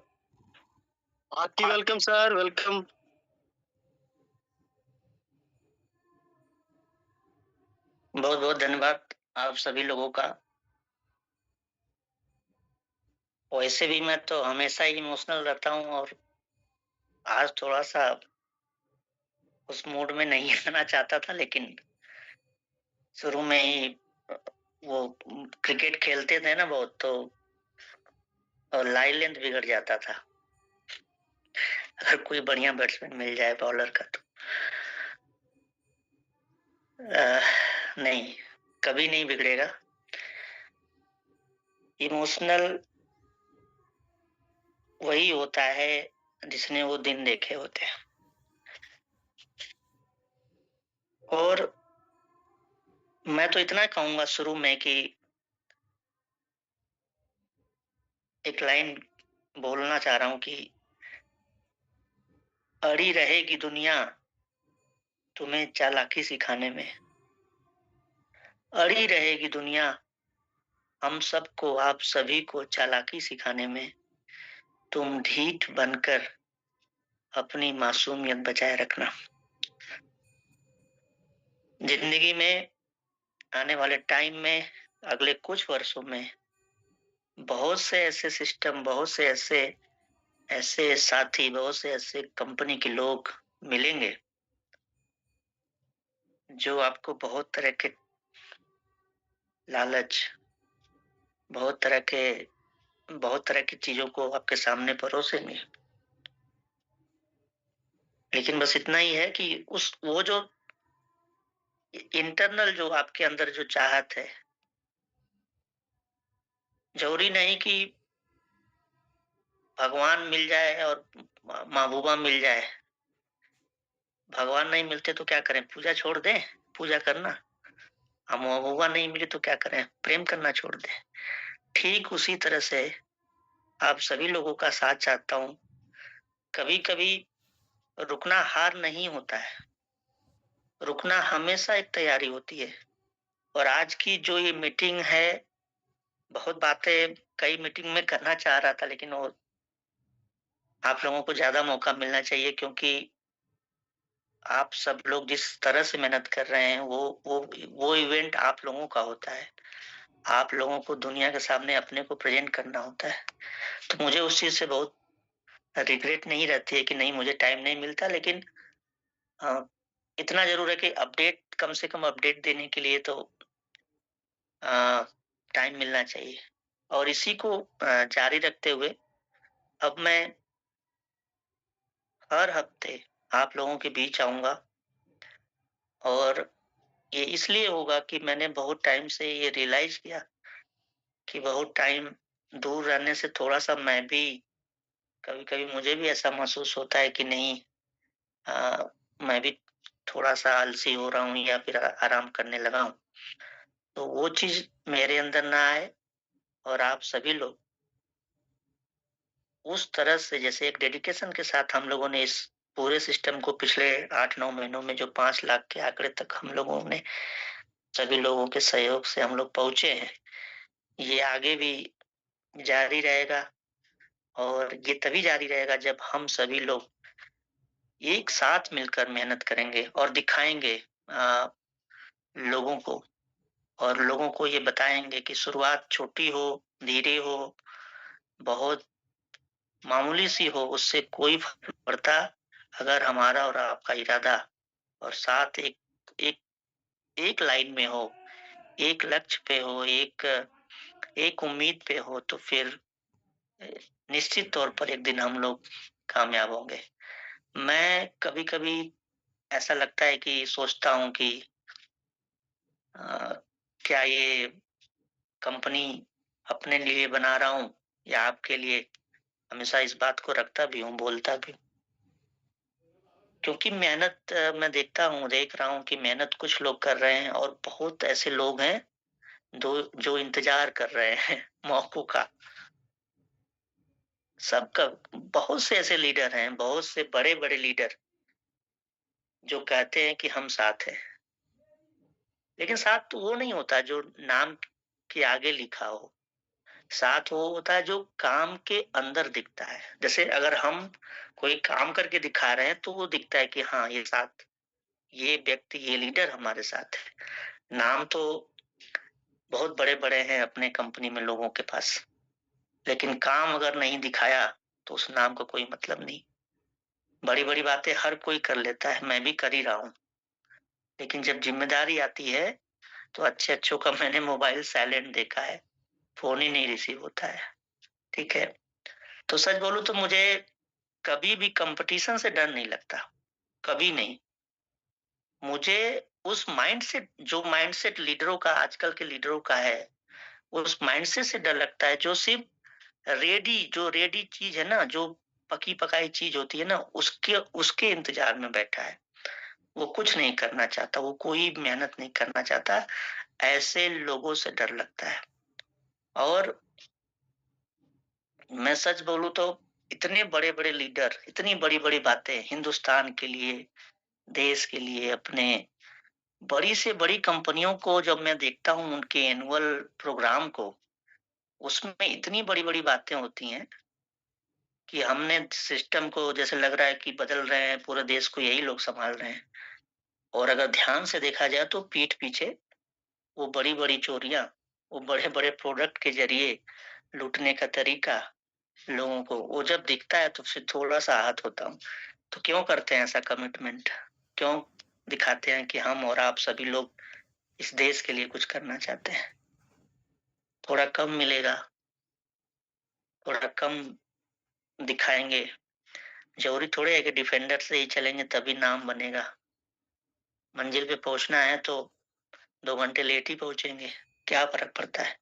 आपकी वेलकम सर, वेलकम। बहुत बहुत धन्यवाद आप सभी लोगों का। वैसे भी मैं तो हमेशा ही इमोशनल रहता हूँ और आज थोड़ा सा उस मूड में नहीं आना चाहता था, लेकिन शुरू में ही वो क्रिकेट खेलते थे ना बहुत, तो और लाइन लेंथ बिगड़ जाता था अगर कोई बढ़िया बैट्समैन मिल जाए बॉलर का तो। नहीं, कभी नहीं बिगड़ेगा। इमोशनल वही होता है जिसने वो दिन देखे होते हैं। और मैं तो इतना कहूंगा शुरू में कि एक लाइन बोलना चाह रहा हूं कि अड़ी रहेगी दुनिया तुम्हें चालाकी सिखाने में, अड़ी रहेगी दुनिया हम सबको, आप सभी को चालाकी सिखाने में। तुम ढीठ बनकर अपनी मासूमियत बचाए रखना। जिंदगी में आने वाले टाइम में, अगले कुछ वर्षों में बहुत से ऐसे सिस्टम, बहुत से ऐसे साथी, बहुत से ऐसे कंपनी के लोग मिलेंगे जो आपको बहुत तरह के लालच, बहुत तरह की चीजों को आपके सामने परोसेंगे। लेकिन बस इतना ही है कि वो जो इंटरनल जो आपके अंदर जो चाहत है, जरूरी नहीं कि भगवान मिल जाए और महबूबा मिल जाए। भगवान नहीं मिलते तो क्या करें, पूजा छोड़ दें पूजा करना? हम महबूबा नहीं मिले तो क्या करें, प्रेम करना छोड़ दें? ठीक उसी तरह से आप सभी लोगों का साथ चाहता हूं। कभी कभी रुकना हार नहीं होता है, रुकना हमेशा एक तैयारी होती है। और आज की जो ये मीटिंग है, बहुत बातें कई मीटिंग में करना चाह रहा था, लेकिन वो आप लोगों को ज्यादा मौका मिलना चाहिए, क्योंकि आप सब लोग जिस तरह से मेहनत कर रहे हैं वो इवेंट आप लोगों का होता है। आप लोगों को दुनिया के सामने अपने को प्रेजेंट करना होता है। तो मुझे उस चीज से बहुत रिग्रेट नहीं रहती है कि नहीं मुझे टाइम नहीं मिलता, लेकिन इतना जरूर है कि अपडेट, कम से कम अपडेट देने के लिए तो टाइम मिलना चाहिए। और इसी को जारी रखते हुए अब मैं हर हफ्ते आप लोगों के बीच आऊंगा। और ये इसलिए होगा कि मैंने बहुत टाइम से ये रियलाइज किया कि बहुत टाइम दूर रहने से थोड़ा सा मैं भी, कभी कभी मुझे भी ऐसा महसूस होता है कि नहीं, मैं भी थोड़ा सा आलसी हो रहा हूँ या फिर आराम करने लगा हूँ। तो वो चीज मेरे अंदर ना आए, और आप सभी लोग उस तरह से, जैसे एक डेडिकेशन के साथ हम लोगों ने इस पूरे सिस्टम को पिछले 8-9 महीनों में जो 5 लाख के आंकड़े तक हम लोगों ने, सभी लोगों के सहयोग से हम लोग पहुंचे हैं, ये आगे भी जारी रहेगा। और ये तभी जारी रहेगा जब हम सभी लोग एक साथ मिलकर मेहनत करेंगे और दिखाएंगे लोगों को, और लोगों को ये बताएंगे कि शुरुआत छोटी हो, धीरे हो, बहुत मामूली सी हो, उससे कोई फर्क नहीं पड़ता अगर हमारा और आपका इरादा और साथ एक एक एक लाइन में हो, एक लक्ष्य पे हो, एक उम्मीद पे हो, तो फिर निश्चित तौर पर एक दिन हम लोग कामयाब होंगे। मैं कभी कभी ऐसा लगता है कि सोचता हूँ कि क्या ये कंपनी अपने लिए बना रहा हूँ या आपके लिए? हमेशा इस बात को रखता भी हूँ, बोलता भी हूँ, क्योंकि मेहनत मैं देख रहा हूँ कि मेहनत कुछ लोग कर रहे हैं और बहुत ऐसे लोग हैं जो इंतजार कर रहे हैं मौकों का। सबका, बहुत से ऐसे लीडर हैं, बहुत से बड़े बड़े लीडर जो कहते हैं कि हम साथ हैं, लेकिन साथ तो वो नहीं होता जो नाम के आगे लिखा हो। साथ वो होता है जो काम के अंदर दिखता है। जैसे अगर हम कोई काम करके दिखा रहे हैं तो वो दिखता है कि हाँ ये साथ, ये व्यक्ति, ये लीडर हमारे साथ है। नाम तो बहुत बड़े बड़े हैं अपने कंपनी में लोगों के पास, लेकिन काम अगर नहीं दिखाया तो उस नाम का कोई मतलब नहीं। बड़ी बड़ी बातें हर कोई कर लेता है, मैं भी कर ही रहा हूँ, लेकिन जब जिम्मेदारी आती है तो अच्छे का मैंने मोबाइल साइलेंट देखा है, फोन ही नहीं रिसीव होता है। ठीक है, तो सच बोलूं तो मुझे कभी भी कंपटीशन से डर नहीं लगता, कभी नहीं। मुझे उस माइंडसेट, जो माइंडसेट लीडरों का, आजकल के लीडरों का है, उस माइंडसेट से डर लगता है जो सिर्फ जो रेडी चीज है ना, जो पकी पकाई चीज होती है ना, उसके उसके इंतजार में बैठा है। वो कुछ नहीं करना चाहता, वो कोई मेहनत नहीं करना चाहता। ऐसे लोगों से डर लगता है। और मैं सच बोलूं तो इतने बड़े बड़े लीडर, इतनी बड़ी बड़ी बातें हिंदुस्तान के लिए, देश के लिए, अपने बड़ी से बड़ी कंपनियों को जब मैं देखता हूँ, उनके एनुअल प्रोग्राम को, उसमें इतनी बड़ी बड़ी बातें होती हैं कि हमने सिस्टम को जैसे लग रहा है कि बदल रहे हैं, पूरे देश को यही लोग संभाल रहे हैं। और अगर ध्यान से देखा जाए तो पीठ पीछे वो बड़ी बड़ी चोरियां, वो बड़े बड़े प्रोडक्ट के जरिए लूटने का तरीका लोगों को, वो जब दिखता है तो फिर थोड़ा सा आहत होता हूँ। तो क्यों करते हैं ऐसा कमिटमेंट? क्यों दिखाते हैं कि हम और आप सभी लोग इस देश के लिए कुछ करना चाहते हैं? थोड़ा कम मिलेगा, थोड़ा कम दिखाएंगे। जरूरी थोड़े है कि डिफेंडर से ही चलेंगे तभी नाम बनेगा। मंजिल पे पहुंचना है तो 2 घंटे लेट ही पहुंचेंगे, क्या फर्क पड़ता है?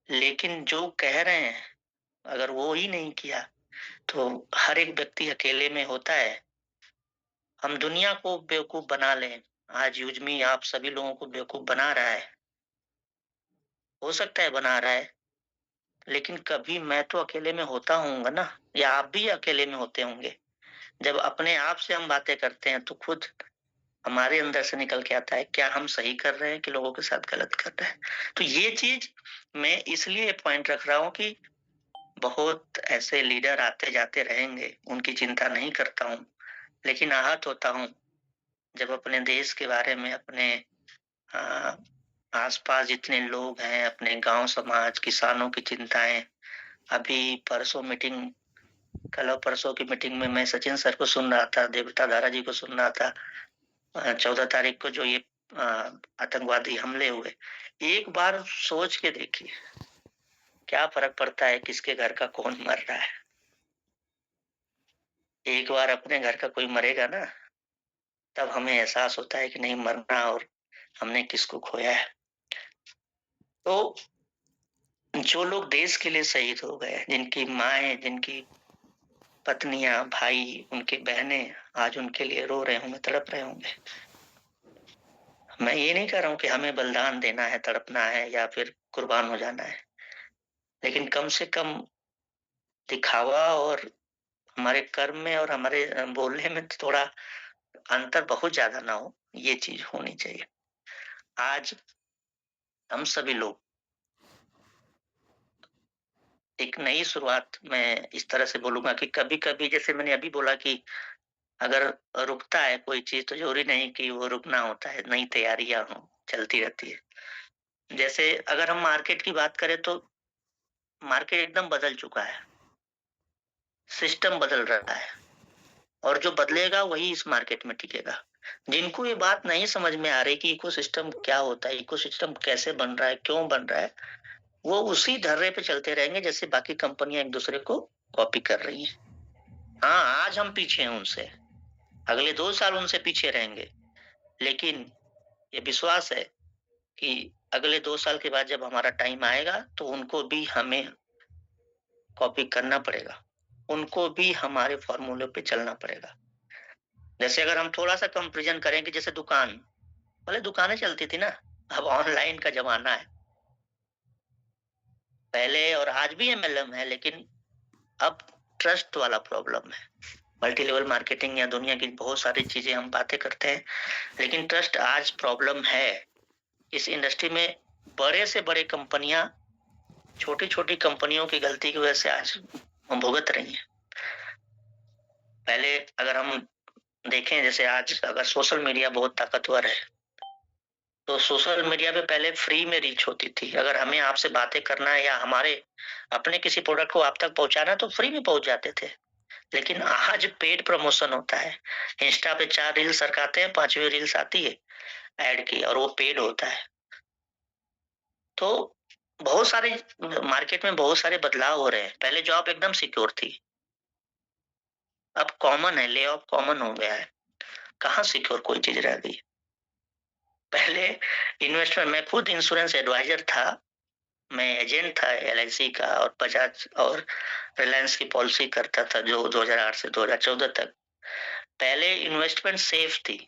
लेकिन जो कह रहे हैं, अगर वो ही नहीं किया तो हर एक व्यक्ति अकेले में होता है। हम दुनिया को बेवकूफ बना लें, आज यूजमी आप सभी लोगों को बेवकूफ बना रहा है, हो सकता है बना रहा है, लेकिन कभी मैं तो अकेले में होता हूँगा ना, या आप भी अकेले में होते होंगे। जब अपने आप से हम बातें करते हैं तो खुद हमारे अंदर से निकल के आता है, क्या हम सही कर रहे हैं कि लोगों के साथ गलत कर रहे हैं। तो ये चीज मैं इसलिए पॉइंट रख रहा हूँ कि बहुत ऐसे लीडर आते जाते रहेंगे, उनकी चिंता नहीं करता हूँ, लेकिन आहत होता हूँ जब अपने देश के बारे में, अपने आसपास जितने लोग हैं, अपने गांव समाज, किसानों की चिंताएं। अभी परसों मीटिंग, कल और परसों की मीटिंग में मैं सचिन सर को सुन रहा था, देवता धारा जी को सुन रहा था। 14 तारीख को जो ये आतंकवादी हमले हुए, एक बार सोच के देखिए क्या फर्क पड़ता है किसके घर का कौन मर रहा है। एक बार अपने घर का कोई मरेगा ना, तब हमें एहसास होता है कि नहीं मरना और हमने किसको खोया है। तो जो लोग देश के लिए शहीद हो गए, जिनकी माएं, जिनकी पत्नियां, भाई, उनकी बहनें आज उनके लिए रो रहे होंगे, तड़प रहे होंगे। मैं ये नहीं कह रहा हूँ कि हमें बलिदान देना है, तड़पना है या फिर कुर्बान हो जाना है, लेकिन कम से कम दिखावा और हमारे कर्म में और हमारे बोलने में थोड़ा अंतर बहुत ज्यादा ना हो, ये चीज होनी चाहिए। आज हम सभी लोग एक नई शुरुआत, मैं इस तरह से बोलूंगा कि कभी कभी जैसे मैंने अभी बोला कि अगर रुकता है कोई चीज तो जरूरी नहीं कि वो रुकना होता है, नई तैयारियां हो, चलती रहती है। जैसे अगर हम मार्केट की बात करें तो मार्केट एकदम बदल चुका है, सिस्टम बदल रहा है, और जो बदलेगा वही इस मार्केट में टिकेगा। जिनको ये बात नहीं समझ में आ रही कि इकोसिस्टम क्या होता है, इकोसिस्टम कैसे बन रहा है, क्यों बन रहा है, वो उसी ढर्रे पे चलते रहेंगे जैसे बाकी कंपनियां एक दूसरे को कॉपी कर रही हैं। हाँ, आज हम पीछे हैं उनसे, अगले 2 साल उनसे पीछे रहेंगे, लेकिन ये विश्वास है कि अगले 2 साल के बाद जब हमारा टाइम आएगा तो उनको भी हमें कॉपी करना पड़ेगा, उनको भी हमारे फॉर्मूले पे चलना पड़ेगा। जैसे अगर हम थोड़ा सा कंपैरिजन करें कि जैसे दुकान, पहले दुकानें चलती थी ना, अब ऑनलाइन का जमाना है। पहले और आज भी एमएलएम है, लेकिन अब ट्रस्ट वाला प्रॉब्लम है। मल्टी लेवल मार्केटिंग या दुनिया की बहुत सारी चीजें हम बातें करते हैं, लेकिन ट्रस्ट आज प्रॉब्लम है। इस इंडस्ट्री में बड़े से बड़े कंपनियां छोटी छोटी कंपनियों की गलती की वजह से आज भुगत रही हैं। पहले अगर हम देखें, जैसे आज अगर सोशल मीडिया बहुत ताकतवर है, तो सोशल मीडिया पे पहले फ्री में रीच होती थी। अगर हमें आपसे बातें करना है या हमारे अपने किसी प्रोडक्ट को आप तक पहुंचाना है तो फ्री में पहुंच जाते थे। लेकिन आज पेड प्रमोशन होता है, इंस्टा पे 4 रील्स सरकाते हैं, 5वीं रील्स आती है, ऐड की, और वो पेड होता है। तो बहुत सारे मार्केट में बहुत सारे बदलाव हो रहे हैं। पहले जॉब एकदम सिक्योर थी, अब कॉमन है, ले ऑफ कॉमन हो गया है। कहाँ सिक्योर कोई चीज रह गई? पहले इन्वेस्टमेंट, मैं खुद इंश्योरेंस एडवाइजर था, मैं एजेंट था LIC का, और बजाज और रिलायंस की पॉलिसी करता था जो 2008 से 2014 तक। पहले इन्वेस्टमेंट सेफ थी,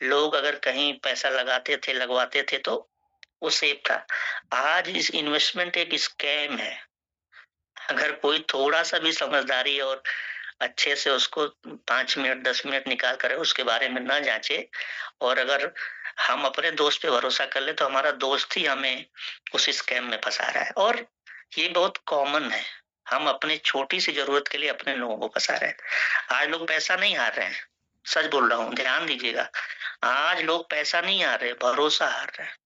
लोग अगर कहीं पैसा लगाते थे, लगवाते थे तो वो सेफ था। आज इस इन्वेस्टमेंट एक स्कैम है। अगर कोई थोड़ा सा भी समझदारी और अच्छे से उसको 5 मिनट 10 मिनट निकाल कर उसके बारे में न जांचे, और अगर हम अपने दोस्त पे भरोसा कर ले तो हमारा दोस्त ही हमें उस स्कैम में फंसा रहा है। और ये बहुत कॉमन है, हम अपनी छोटी सी जरूरत के लिए अपने लोगों को फंसा रहे हैं। आज लोग पैसा नहीं हार रहे हैं, सच बोल रहा हूँ, ध्यान दीजिएगा। आज लोग पैसा नहीं हार रहे, भरोसा हार रहे हैं।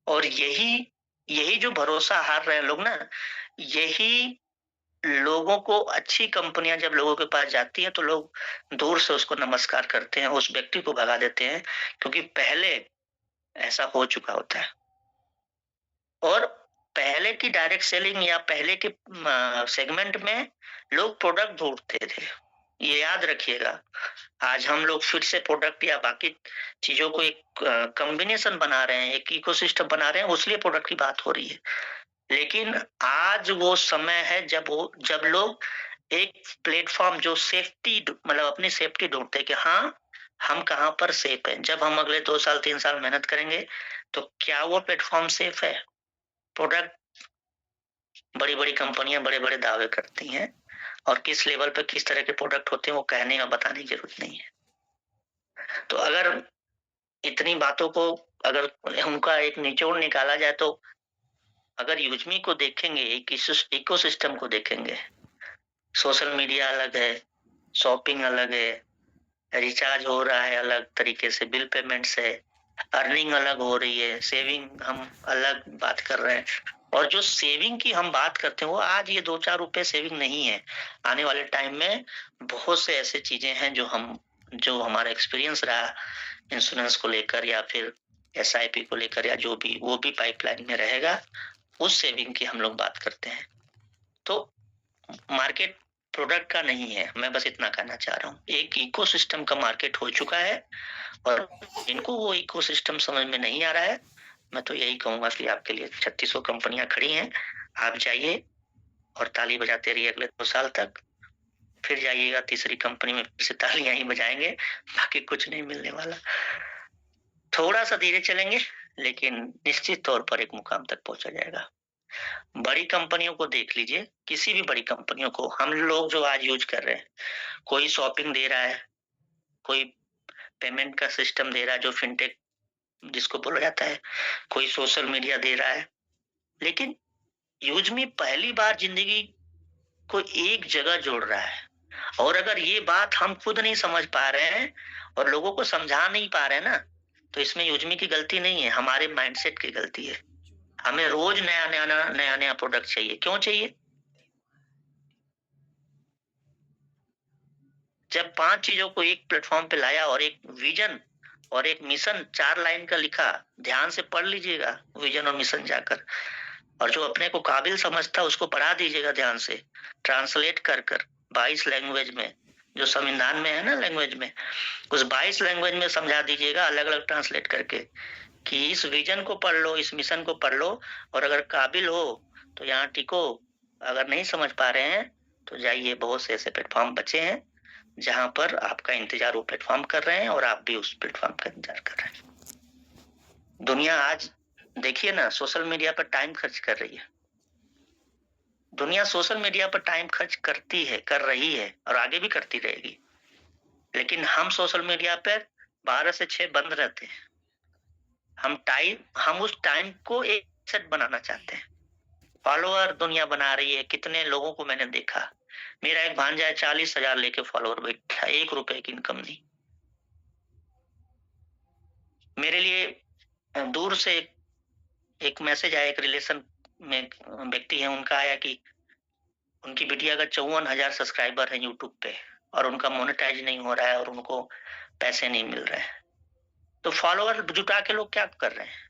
और यही यही जो भरोसा हार रहे हैं लोग ना, यही लोगों को, अच्छी कंपनियां जब लोगों के पास जाती हैं तो लोग दूर से उसको नमस्कार करते हैं, उस व्यक्ति को भगा देते हैं, क्योंकि पहले ऐसा हो चुका होता है। और पहले की डायरेक्ट सेलिंग या पहले के सेगमेंट में लोग प्रोडक्ट ढूंढते थे, ये याद रखिएगा। आज हम लोग फिर से प्रोडक्ट या बाकी चीजों को एक कॉम्बिनेशन बना रहे हैं, एक इकोसिस्टम बना रहे हैं, उसलिए प्रोडक्ट की बात हो रही है। लेकिन आज वो समय है जब लोग एक प्लेटफॉर्म जो सेफ्टी, मतलब अपनी सेफ्टी ढूंढते हैं कि हाँ हम कहाँ पर सेफ हैं। जब हम अगले 2 साल 3 साल मेहनत करेंगे तो क्या वो प्लेटफॉर्म सेफ है? प्रोडक्ट, बड़ी बड़ी कंपनियां बड़े बड़े दावे करती हैं, और किस लेवल पे किस तरह के प्रोडक्ट होते हैं वो कहने या बताने की जरूरत नहीं है। तो अगर इतनी बातों को, अगर उनका एक निचोड़ निकाला जाए तो अगर यूजमी को देखेंगे, एक इकोसिस्टम को देखेंगे, सोशल मीडिया अलग है, शॉपिंग अलग है, रिचार्ज हो रहा है अलग तरीके से, बिल पेमेंट से, अर्निंग अलग हो रही है, सेविंग हम अलग बात कर रहे हैं। और जो सेविंग की हम बात करते हैं वो आज ये 2-4 रुपए सेविंग नहीं है। आने वाले टाइम में बहुत से ऐसे चीजें हैं जो हमारा एक्सपीरियंस रहा इंश्योरेंस को लेकर या फिर SIP को लेकर या जो भी, वो भी पाइपलाइन में रहेगा। उस सेविंग की हम लोग बात करते हैं। तो मार्केट प्रोडक्ट का नहीं है, मैं बस इतना कहना चाह रहा हूँ। एक इकोसिस्टम का मार्केट हो चुका है, और इनको वो इकोसिस्टम समझ में नहीं आ रहा है। मैं तो यही कहूंगा कि आपके लिए 3600 कंपनियां खड़ी हैं, आप जाइए और ताली बजाते रहिए अगले 2 साल तक, फिर जाइएगा तीसरी कंपनी में फिर से तालियां ही बजाएंगे, बाकी कुछ नहीं मिलने वाला। थोड़ा सा धीरे चलेंगे लेकिन निश्चित तौर पर एक मुकाम तक पहुंचा जाएगा। बड़ी कंपनियों को देख लीजिए, किसी भी बड़ी कंपनियों को हम लोग जो आज यूज कर रहे हैं, कोई शॉपिंग दे रहा है, कोई पेमेंट का सिस्टम दे रहा है जो फिनटेक जिसको बोला जाता है, कोई सोशल मीडिया दे रहा है, लेकिन यूजमी पहली बार जिंदगी को एक जगह जोड़ रहा है। और अगर ये बात हम खुद नहीं समझ पा रहे हैं और लोगों को समझा नहीं पा रहे हैं ना, तो इसमें यूजमी की गलती नहीं है, हमारे माइंडसेट की गलती है। हमें रोज नया प्रोडक्ट चाहिए। क्यों चाहिए? जब 5 चीजों को एक प्लेटफॉर्म पे लाया और एक विजन और एक मिशन 4 लाइन का लिखा, ध्यान से पढ़ लीजिएगा विजन और मिशन जाकर, और जो अपने को काबिल समझता उसको पढ़ा दीजिएगा ध्यान से, ट्रांसलेट कर 22 लैंग्वेज में, जो संविधान में है ना लैंग्वेज में, उस 22 लैंग्वेज में समझा दीजिएगा अलग अलग ट्रांसलेट करके कि इस विजन को पढ़ लो, इस मिशन को पढ़ लो, और अगर काबिल हो तो यहाँ टिको, अगर नहीं समझ पा रहे हैं तो जाइए। बहुत से ऐसे प्लेटफॉर्म बचे हैं जहां पर आपका इंतजार वो प्लेटफॉर्म कर रहे हैं और आप भी उस प्लेटफॉर्म का इंतजार कर रहे हैं। दुनिया आज देखिए ना, सोशल मीडिया पर टाइम खर्च कर रही है। दुनिया सोशल मीडिया पर टाइम खर्च करती है, कर रही है, और आगे भी करती रहेगी। लेकिन हम सोशल मीडिया पर 12 से 6 बंद रहते हैं। हम उस टाइम को एक सेट बनाना चाहते हैं। फॉलोअर दुनिया बना रही है, कितने लोगों को मैंने देखा, मेरा एक भांजा है 40,000 लेके फॉलोअर बैठा, 1 रुपए की इनकम नहीं। मेरे लिए दूर से एक मैसेज आया, एक रिलेशन में व्यक्ति है, उनका आया कि उनकी बिटिया का 54,000 सब्सक्राइबर है यूट्यूब पे और उनका मोनेटाइज नहीं हो रहा है और उनको पैसे नहीं मिल रहे हैं। तो फॉलोअर जुटा के लोग क्या कर रहे हैं?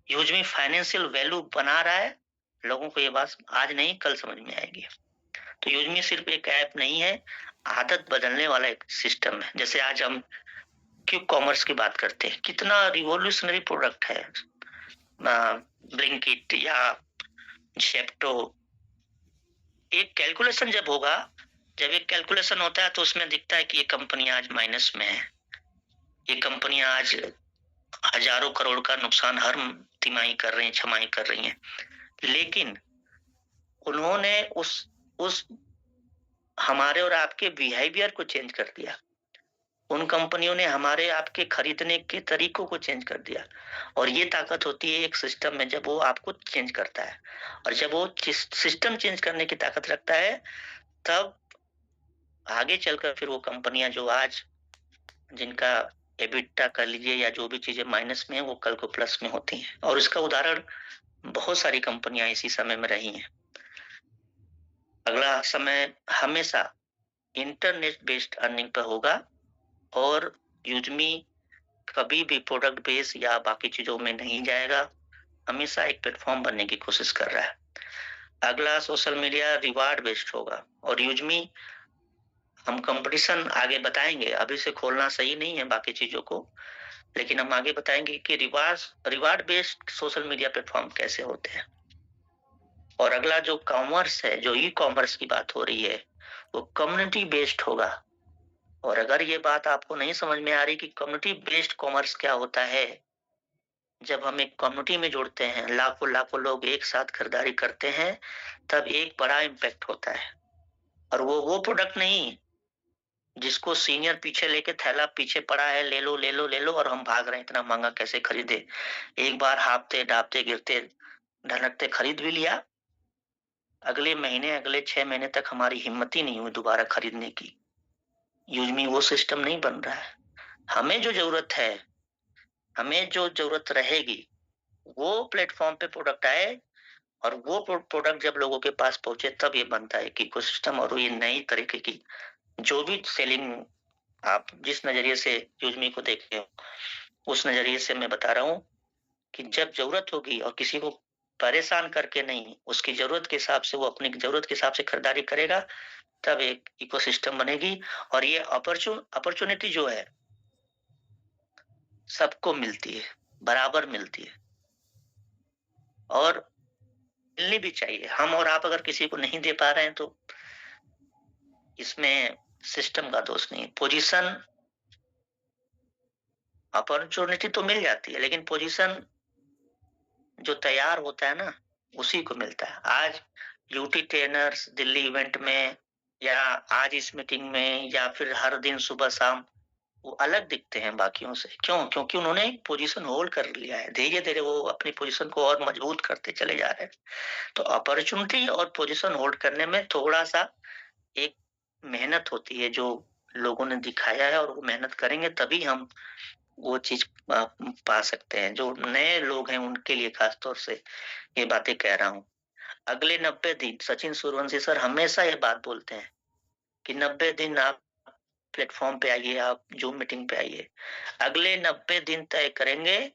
यूजमी फाइनेंशियल वैल्यू बना रहा है, लोगों को ये बात आज नहीं कल समझ में आएगी। तो यूजमी सिर्फ एक ऐप नहीं है, आदत बदलने वाला एक सिस्टम है। जैसे आज हम क्विक कॉमर्स की बात करते हैं, कितना रिवॉल्यूशनरी प्रोडक्ट है ब्लिंकिट या जेप्टो। एक कैलकुलेशन जब होगा, जब एक कैलकुलेशन होता है तो उसमें दिखता है कि ये कंपनी आज माइनस में है, ये कंपनी आज हजारों करोड़ का नुकसान हर तिमाही कर रही है, छमाही कर रही है। लेकिन उन्होंने उस हमारे और आपके बिहेवियर को चेंज कर दिया। उन कंपनियों ने हमारे आपके खरीदने के तरीकों को चेंज कर दिया। और ये ताकत होती है एक सिस्टम में, जब वो आपको चेंज करता है। और जब वो सिस्टम चेंज करने की ताकत रखता है, तब आगे चलकर फिर वो कंपनियां जो आज जिनका एबिटा कर लीजिए या जो भी चीजें माइनस में है, वो कल को प्लस में होती हैं। और इसका उदाहरण बहुत सारी कंपनियां इसी समय में रही हैं। अगला समय हमेशा इंटरनेट बेस्ड अर्निंग पर होगा और यूजमी कभी भी प्रोडक्ट बेस या बाकी चीजों में नहीं जाएगा, हमेशा एक प्लेटफॉर्म बनने की कोशिश कर रहा है। अगला सोशल मीडिया रिवार्ड बेस्ड होगा और यूजमी, हम कंपटीशन आगे बताएंगे, अभी से खोलना सही नहीं है बाकी चीजों को, लेकिन हम आगे बताएंगे कि reward based social media platform कैसे होते हैं। और अगला जो कॉमर्स है, जो ई कॉमर्स की बात हो रही है, वो कम्युनिटी बेस्ड होगा। और अगर ये बात आपको नहीं समझ में आ रही कि कम्युनिटी बेस्ड कॉमर्स क्या होता है, जब हम एक कम्युनिटी में जुड़ते हैं, लाखों लोग एक साथ खरीदारी करते हैं, तब एक बड़ा इम्पैक्ट होता है। और वो प्रोडक्ट नहीं जिसको सीनियर पीछे लेके थैला पीछे पड़ा है, ले लो ले लो ले लो, और हम भाग रहे हैं इतना महंगा कैसे खरीदे। एक बार हाफते डाबते गिरते ढनकते खरीद भी लिया, अगले महीने अगले 6 महीने तक हमारी हिम्मत ही नहीं हुई दोबारा खरीदने की। यूजमी वो सिस्टम नहीं बन रहा है। हमें जो जरूरत है, हमें जो जरूरत रहेगी, वो प्लेटफॉर्म पे प्रोडक्ट आए और वो प्रोडक्ट जब लोगों के पास पहुंचे, तब ये बनता है कि इकोसिस्टम। और ये नई तरीके की जो भी सेलिंग, आप जिस नजरिए से यूजमी को देखते हो, उस नजरिए से मैं बता रहा हूँ कि जब जरूरत होगी और किसी को परेशान करके नहीं, उसकी जरूरत के हिसाब से, वो अपनी जरूरत के हिसाब से खरीदारी करेगा, तब एक इकोसिस्टम बनेगी। और ये अपॉर्चुनिटी जो है सबको मिलती है, बराबर मिलती है और मिलनी भी चाहिए। हम और आप अगर किसी को नहीं दे पा रहे हैं तो इसमें सिस्टम का दोष नहीं। पोजीशन, अपॉर्चुनिटी तो मिल जाती है, लेकिन पोजीशन जो तैयार होता है ना, उसी को मिलता है। आज यूटी ट्रेनर्स दिल्ली इवेंट में या आज इस मीटिंग में या फिर हर दिन सुबह शाम, वो अलग दिखते हैं बाकियों से। क्यों? क्योंकि उन्होंने पोजीशन होल्ड कर लिया है। धीरे धीरे वो अपनी पोजीशन को और मजबूत करते चले जा रहे हैं। तो अपॉर्चुनिटी और पोजीशन होल्ड करने में थोड़ा सा एक मेहनत होती है, जो लोगों ने दिखाया है, और वो मेहनत करेंगे तभी हम वो चीज पा सकते हैं। जो नए लोग हैं उनके लिए खास तौर से ये बातें कह रहा हूँ। अगले 90 दिन, सचिन सूर्यवंशी सर हमेशा ये बात बोलते हैं कि 90 दिन आप प्लेटफॉर्म पे आइए, आप जूम मीटिंग पे आइए। अगले 90 दिन तय करेंगे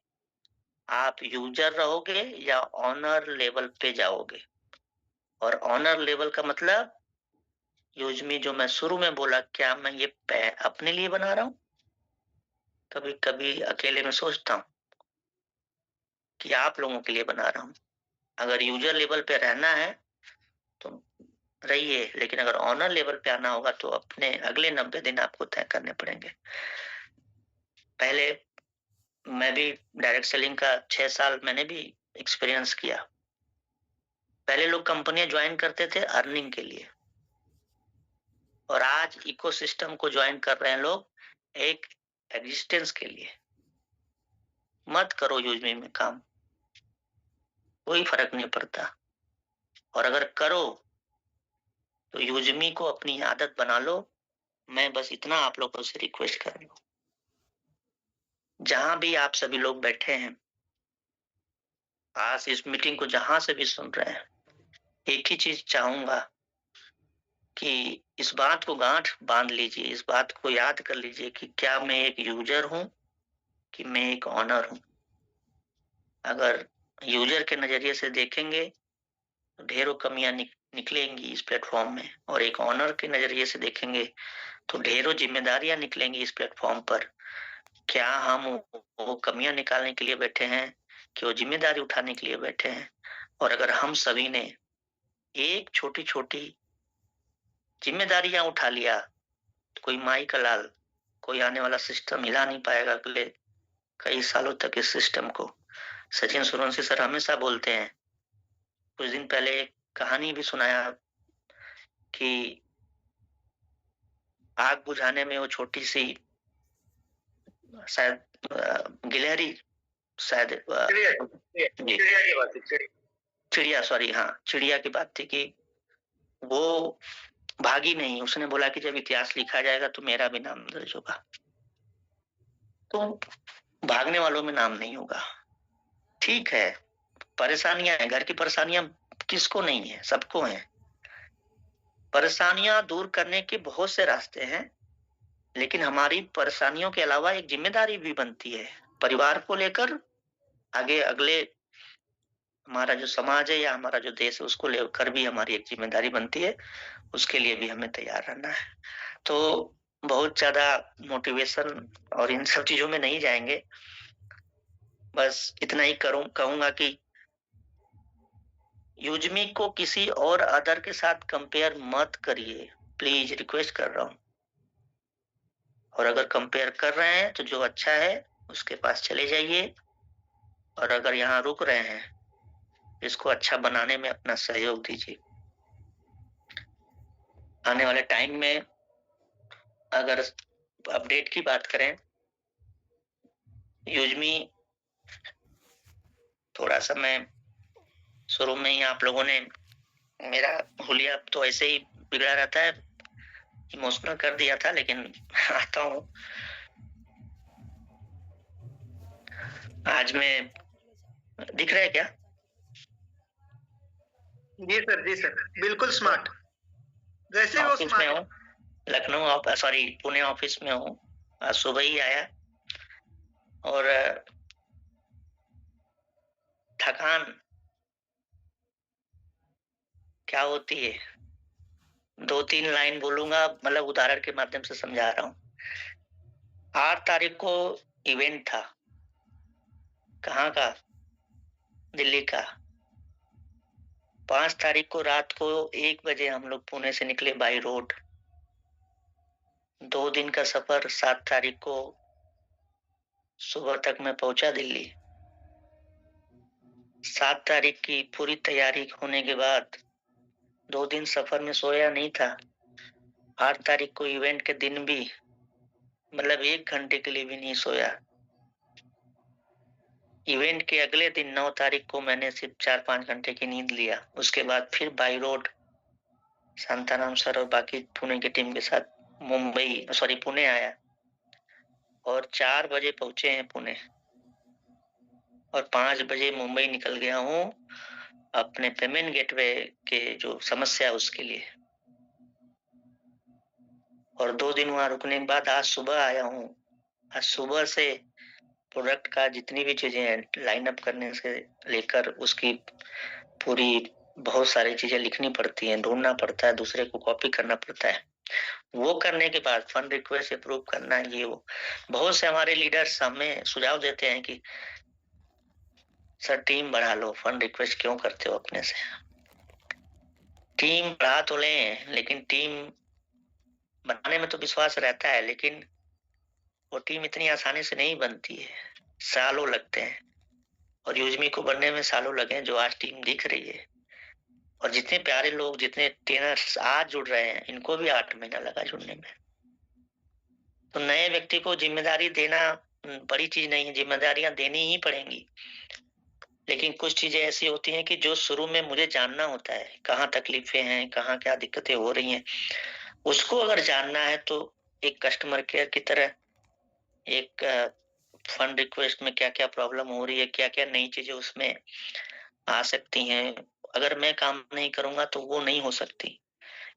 आप यूजर रहोगे या ऑनर लेवल पे जाओगे। और ऑनर लेवल का मतलब यूजमी, जो मैं शुरू में बोला, क्या मैं ये अपने लिए बना रहा हूँ? कभी कभी अकेले में सोचता हूँ कि आप लोगों के लिए बना रहा हूँ। अगर यूजर लेवल पे रहना है तो रहिए, लेकिन अगर ऑनर लेवल पे आना होगा तो अपने अगले 90 दिन आपको तय करने पड़ेंगे। पहले मैं भी डायरेक्ट सेलिंग का 6 साल मैंने भी एक्सपीरियंस किया। पहले लोग कंपनियां ज्वाइन करते थे अर्निंग के लिए, और आज इकोसिस्टम को ज्वाइन कर रहे हैं लोग एक एग्जिस्टेंस के लिए। मत करो यूजमी में काम, कोई फर्क नहीं पड़ता। और अगर करो तो यूजमी को अपनी आदत बना लो। मैं बस इतना आप लोगों से रिक्वेस्ट कर रहा हूं, जहां भी आप सभी लोग बैठे हैं, आज इस मीटिंग को जहां से भी सुन रहे हैं, एक ही चीज चाहूंगा कि इस बात को गांठ बांध लीजिए, इस बात को याद कर लीजिए कि क्या मैं एक यूजर हूं कि मैं एक ऑनर हूँ। अगर यूजर के नजरिए से देखेंगे तो ढेरों कमियां निकलेंगी इस प्लेटफॉर्म में, और एक ऑनर के नजरिए से देखेंगे तो ढेरों जिम्मेदारियां निकलेंगी इस प्लेटफॉर्म पर। क्या हम वो कमियां निकालने के लिए बैठे हैं कि वो जिम्मेदारी उठाने के लिए बैठे हैं? और अगर हम सभी ने एक छोटी छोटी जिम्मेदारियां उठा लिया तो कोई माई का लाल, कोई आने वाला सिस्टम हिला नहीं पाएगा अगले कई सालों तक इस सिस्टम को। सचिन सूर्यवंशी सर हमेशा बोलते हैं, कुछ दिन पहले एक कहानी भी सुनाया कि आग बुझाने में वो छोटी सी शायद गिलहरी, शायद चिड़िया की बात है, चिड़िया, सॉरी, हाँ, चिड़िया की बात थी कि वो भागी नहीं। उसने बोला कि जब इतिहास लिखा जाएगा तो मेरा भी नाम दर्ज होगा। तो भागने वालों में नाम नहीं होगा। ठीक है, परेशानियां हैं, घर की परेशानियां किसको नहीं है, सबको हैं। परेशानियां दूर करने के बहुत से रास्ते हैं, लेकिन हमारी परेशानियों के अलावा एक जिम्मेदारी भी बनती है परिवार को लेकर। आगे अगले हमारा जो समाज है या हमारा जो देश है उसको लेकर भी हमारी एक जिम्मेदारी बनती है। उसके लिए भी हमें तैयार रहना है। तो बहुत ज्यादा मोटिवेशन और इन सब चीजों में नहीं जाएंगे, बस इतना ही कहूंगा कि यूजमी को किसी और अदर के साथ कंपेयर मत करिए, प्लीज रिक्वेस्ट कर रहा हूं। और अगर कंपेयर कर रहे हैं तो जो अच्छा है उसके पास चले जाइए, और अगर यहाँ रुक रहे हैं इसको अच्छा बनाने में अपना सहयोग दीजिए। आने वाले टाइम में अगर अपडेट की बात करें, यूजमी थोड़ा सा, मैं शुरू में ही आप लोगों ने मेरा हुलिया तो ऐसे ही बिगड़ा रहता है, इमोशनल कर दिया था, लेकिन आता हूँ। आज मैं, दिख रहा है क्या? जी सर, जी सर, बिल्कुल स्मार्ट, जैसे वो ऑफिस में स्मार्ट। हूँ, लखनऊ, सॉरी पुणे ऑफिस में हूँ। आज सुबह ही आया और थकान क्या होती है 2-3 लाइन बोलूंगा, मतलब उदाहरण के माध्यम से समझा रहा हूँ। 8 तारीख को इवेंट था। कहाँ का? दिल्ली का। 5 तारीख को रात को 1 बजे हम लोग पुणे से निकले बाई रोड। 2 दिन का सफर। 7 तारीख को सुबह तक मैं पहुंचा दिल्ली। 7 तारीख की पूरी तैयारी होने के बाद 2 दिन सफर में सोया नहीं था। 8 तारीख को इवेंट के दिन भी, मतलब 1 घंटे के लिए भी नहीं सोया। इवेंट के अगले दिन 9 तारीख को मैंने सिर्फ 4-5 घंटे की नींद लिया। उसके बाद फिर बाई रोड शांताराम सर और बाकी पुणे की टीम के साथ पुणे आया और 4 बजे पहुंचे हैं पुणे, और 5 बजे मुंबई निकल गया हूँ अपने पेमेंट गेटवे के जो समस्या है उसके लिए। और 2 दिन वहां रुकने के बाद आज सुबह आया हूँ। आज सुबह से प्रोडक्ट का जितनी भी चीजें हैं, लाइन अप करने से लेकर उसकी पूरी बहुत सारी चीजें लिखनी पड़ती हैं, ढूंढना पड़ता है, दूसरे को कॉपी करना पड़ता है। वो करने के बाद फंड रिक्वेस्ट अप्रूव करना, ये वो। बहुत से हमारे लीडर्स हमें सुझाव देते हैं कि सर टीम बढ़ा लो, फंड रिक्वेस्ट क्यों करते हो अपने से? टीम बढ़ा तो लें, लेकिन टीम बनाने में तो विश्वास रहता है, लेकिन वो टीम इतनी आसानी से नहीं बनती है, सालों लगते हैं। और यूजमी को बनने में सालों लगे, जो आज टीम दिख रही है। और जितने प्यारे लोग, जितने ट्रेनर्स आज जुड़ रहे हैं, इनको भी 8 महीना लगा जुड़ने में। तो नए व्यक्ति को जिम्मेदारी देना बड़ी चीज नहीं है, जिम्मेदारियां देनी ही पड़ेंगी। लेकिन कुछ चीजें ऐसी होती हैं कि जो शुरू में मुझे जानना होता है, कहाँ तकलीफें हैं, कहाँ क्या दिक्कतें हो रही हैं, उसको अगर जानना है तो एक कस्टमर केयर की तरह, एक फंड रिक्वेस्ट में क्या क्या प्रॉब्लम हो रही है, क्या क्या नई चीजें उसमें आ सकती हैं, अगर मैं काम नहीं करूंगा तो वो नहीं हो सकती।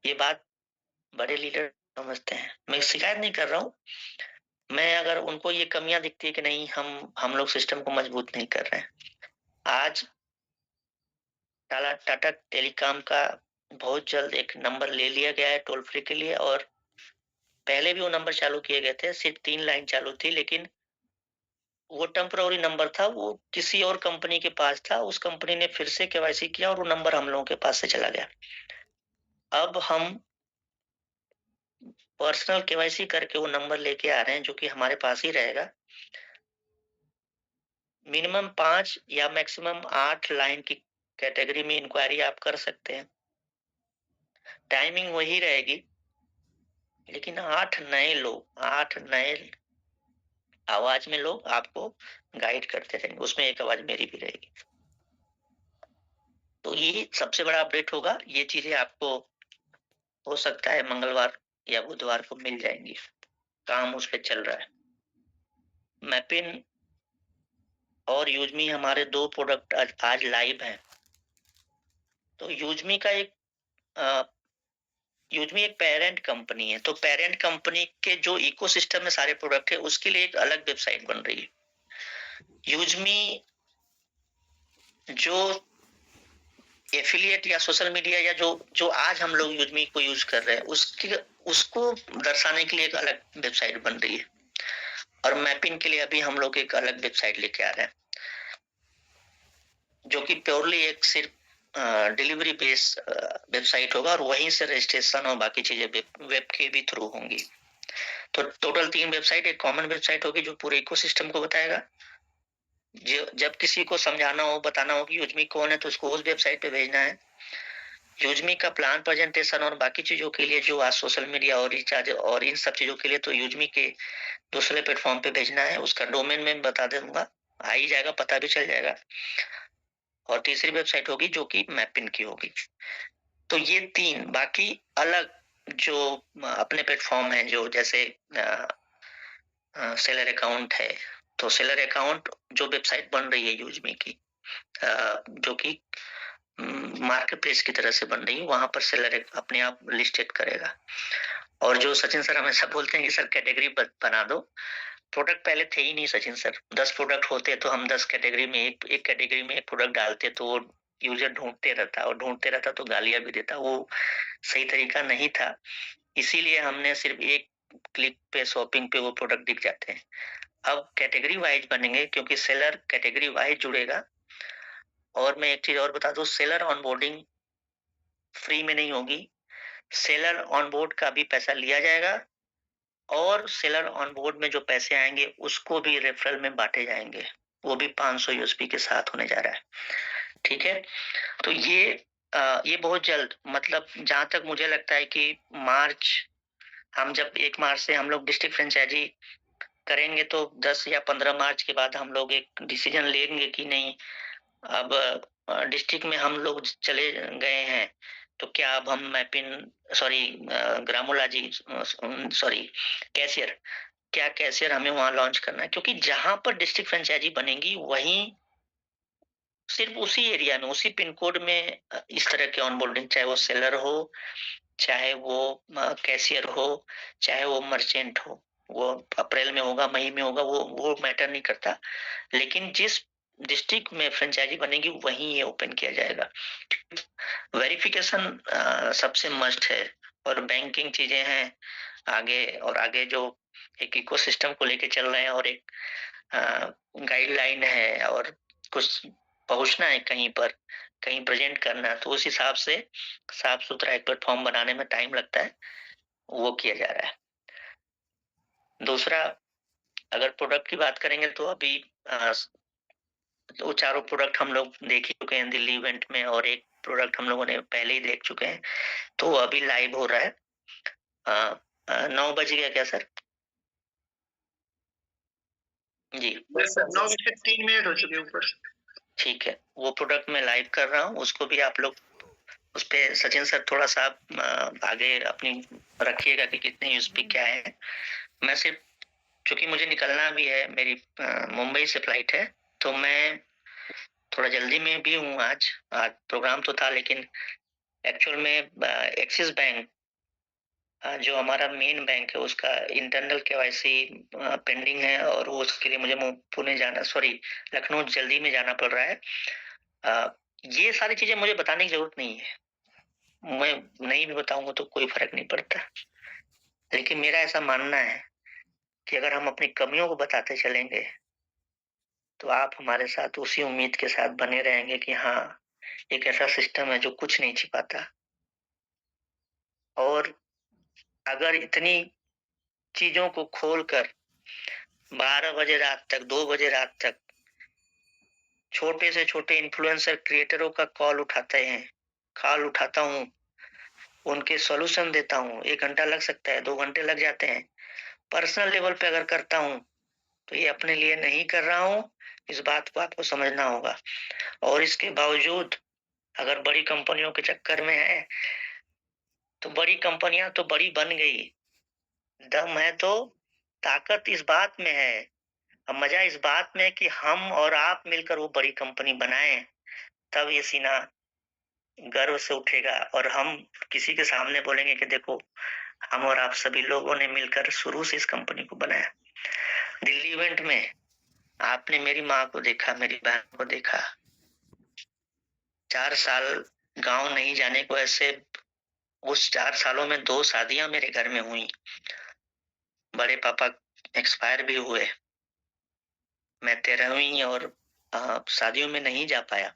ये बात बड़े लीडर समझते हैं। मैं शिकायत नहीं कर रहा हूँ, मैं अगर उनको ये कमियां दिखती है कि नहीं हम लोग सिस्टम को मजबूत नहीं कर रहे हैं। आज टाटा टेलीकॉम का बहुत जल्द एक नंबर ले लिया गया है टोल फ्री के लिए, और पहले भी वो नंबर चालू किए गए थे, सिर्फ 3 लाइन चालू थी, लेकिन वो टेम्पररी नंबर था, वो किसी और कंपनी के पास था, उस कंपनी ने फिर से केवाईसी किया और वो नंबर हम लोगों के पास से चला गया। अब हम पर्सनल केवाईसी करके वो नंबर लेके आ रहे हैं, जो कि हमारे पास ही रहेगा। मिनिमम 5 या मैक्सिमम 8 लाइन की कैटेगरी में इंक्वायरी आप कर सकते हैं। टाइमिंग वही रहेगी, लेकिन 8 नए आवाज में लोग आपको गाइड करते रहेंगे, उसमें एक आवाज मेरी भी रहेगी। तो ये सबसे बड़ा अपडेट होगा। ये चीजें आपको हो सकता है मंगलवार या बुधवार को मिल जाएंगी। काम उस पर चल रहा है। मैपिन और यूजमी हमारे 2 प्रोडक्ट आज लाइव हैं। तो यूजमी एक पेरेंट कंपनी है, तो पेरेंट कंपनी के जो इकोसिस्टम में सारे प्रोडक्ट है, उसके लिए एक अलग वेबसाइट बन रही है। यूजमी जो एफिलिएट या सोशल मीडिया या जो आज हम लोग यूजमी को यूज कर रहे हैं, उसको दर्शाने के लिए एक अलग वेबसाइट बन रही है, और मैपिंग के लिए अभी हम लोग एक अलग वेबसाइट लेके आ रहे हैं, जो कि प्योरली एक सिर्फ डिलीवरी बेस वेबसाइट होगा, और वहीं से रजिस्ट्रेशन और बाकी चीजें वेब के भी थ्रू होंगी। तो टोटल 3 वेबसाइट, एक कॉमन वेबसाइट होगी जो पूरे इकोसिस्टम को बताएगा। जब किसी को समझाना हो, बताना हो कि यूजमी कौन है, तो उसको उस वेबसाइट पे भेजना है। यूजमी का प्लान प्रेजेंटेशन और बाकी चीजों के लिए जो आज सोशल मीडिया और रिचार्ज और इन सब चीजों के लिए तो यूजमी के दूसरे प्लेटफॉर्म पे भेजना है। उसका डोमेन में बता दूंगा, आ ही जाएगा, पता भी चल जाएगा। और तीसरी वेबसाइट होगी जो कि मैपिन की होगी। तो ये 3 बाकी अलग जो अपने प्लेटफॉर्म है, जो जैसे सेलर अकाउंट है, तो सेलर अकाउंट जो वेबसाइट बन रही है यूजमी की, जो कि मार्केट प्लेस की तरह से बन रही है, वहां पर सेलर अपने आप लिस्टेड करेगा। और जो सचिन सर हमेशा बोलते हैं कि सर कैटेगरी बना दो, प्रोडक्ट पहले थे ही नहीं सचिन सर। 10 प्रोडक्ट होते तो हम 10 कैटेगरी में एक कैटेगरी में एक प्रोडक्ट डालते, तो वो यूजर ढूंढते रहता तो गालियां भी देता, वो सही तरीका नहीं था। इसीलिए हमने सिर्फ एक क्लिक पे शॉपिंग पे वो प्रोडक्ट दिख जाते हैं। अब कैटेगरी वाइज बनेंगे, क्योंकि सेलर कैटेगरी वाइज जुड़ेगा। और मैं एक चीज और बता दूं, सेलर ऑनबोर्डिंग फ्री में नहीं होगी, सेलर ऑनबोर्ड का भी पैसा लिया जाएगा, और सेलर ऑनबोर्ड में जो पैसे आएंगे उसको भी रेफरल में बांटे जाएंगे, वो भी 500 यूएसपी के साथ होने जा रहा है। ठीक है, तो ये बहुत जल्द, मतलब जहां तक मुझे लगता है कि मार्च, हम जब 1 मार्च से हम लोग डिस्ट्रिक्ट फ्रेंचाइजी करेंगे, तो 10 या 15 मार्च के बाद हम लोग एक डिसीजन लेंगे कि नहीं, अब डिस्ट्रिक्ट में हम लोग चले गए हैं, तो क्या अब हम मैपिन ग्रामोला जी कैशियर, क्या कैशियर हमें वहां लॉन्च करना है? क्योंकि जहां पर डिस्ट्रिक्ट फ्रेंचाइजी बनेगी, वहीं सिर्फ उसी एरिया में, उसी पिन कोड में इस तरह के ऑनबोर्डिंग, चाहे वो सेलर हो, चाहे वो कैशियर हो, चाहे वो मर्चेंट हो, वो अप्रैल में होगा, मई में होगा, वो मैटर नहीं करता। लेकिन जिस डिस्ट्रिक्ट में फ्रेंचाइजी बनेगी, वहीं ये ओपन किया जाएगा। वेरिफिकेशन सबसे मस्ट है, और बैंकिंग चीजें हैं आगे, और आगे जो एक इकोसिस्टम को लेके चल रहे हैं, और एक गाइडलाइन है, और कुछ पहुंचना है कहीं पर, कहीं प्रेजेंट करना, तो उस हिसाब से साफ सुथरा एक प्लेटफॉर्म बनाने में टाइम लगता है, वो किया जा रहा है। दूसरा, अगर प्रोडक्ट की बात करेंगे, तो अभी वो चारों प्रोडक्ट हम लोग देख ही चुके हैं दिल्ली इवेंट में, और एक प्रोडक्ट हम लोगों ने पहले ही देख चुके हैं, तो अभी लाइव हो रहा है। 9 बज गया क्या सर? जी 9:03 हो चुके ऊपर। ठीक है, वो प्रोडक्ट मैं लाइव कर रहा हूँ, उसको भी आप लोग उस पे सचिन सर थोड़ा सा आगे अपनी रखिएगा कि कितने यूएसपी क्या है। मैं सिर्फ, चूंकि मुझे निकलना भी है, मेरी मुंबई से फ्लाइट है, तो मैं थोड़ा जल्दी में भी हूँ। आज प्रोग्राम तो था, लेकिन एक्चुअल में एक्सिस बैंक जो हमारा मेन बैंक है उसका इंटरनल केवाईसी पेंडिंग है और वो उसके लिए मुझे पुणे जाना, सॉरी लखनऊ जल्दी में जाना पड़ रहा है। ये सारी चीजें मुझे बताने की जरूरत नहीं है, मैं नहीं भी बताऊंगा तो कोई फर्क नहीं पड़ता। लेकिन मेरा ऐसा मानना है कि अगर हम अपनी कमियों को बताते चलेंगे तो आप हमारे साथ उसी उम्मीद के साथ बने रहेंगे कि हाँ, एक ऐसा सिस्टम है जो कुछ नहीं छिपाता। और अगर इतनी चीजों को खोलकर 12 बजे रात तक, 2 बजे रात तक छोटे से छोटे इन्फ्लुएंसर क्रिएटरों का कॉल उठाता हूँ, उनके सॉल्यूशन देता हूँ, 1 घंटा लग सकता है, 2 घंटे लग जाते हैं। पर्सनल लेवल पे अगर करता हूँ तो ये अपने लिए नहीं कर रहा हूँ, इस बात को आपको समझना होगा। और इसके बावजूद अगर बड़ी कंपनियों के चक्कर में है तो बड़ी कंपनियां तो बड़ी बन गई, दम है तो ताकत इस बात में है, अब मजा इस बात में है कि हम और आप मिलकर वो बड़ी कंपनी बनाएं, तब ये सीना गर्व से उठेगा और हम किसी के सामने बोलेंगे कि देखो, हम और आप सभी लोगों ने मिलकर शुरू से इस कंपनी को बनाया। दिल्ली इवेंट में आपने मेरी माँ को देखा, मेरी बहन को देखा। 4 साल गांव नहीं जाने को ऐसे उस 4 सालों में 2 शादियां मेरे घर में हुई। बड़े पापा एक्सपायर भी हुए। मैं 13वीं और शादियों में नहीं जा पाया।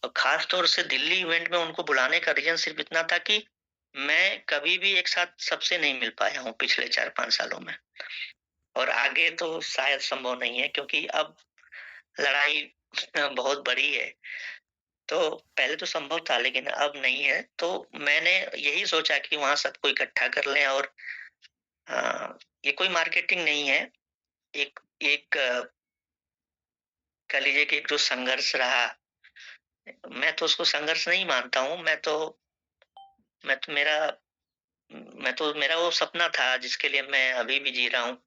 और खास तौर से दिल्ली इवेंट में उनको बुलाने का रीजन सिर्फ इतना था कि मैं कभी भी एक साथ सबसे नहीं मिल पाया हूँ पिछले 4-5 सालों में। और आगे तो शायद संभव नहीं है क्योंकि अब लड़ाई बहुत बड़ी है। तो पहले तो संभव था लेकिन अब नहीं है। तो मैंने यही सोचा कि वहां सबको इकट्ठा कर लें और ये कोई मार्केटिंग नहीं है। एक एक कह लीजिए कि एक जो संघर्ष रहा, मैं तो उसको संघर्ष नहीं मानता हूँ। मेरा वो सपना था जिसके लिए मैं अभी भी जी रहा हूँ।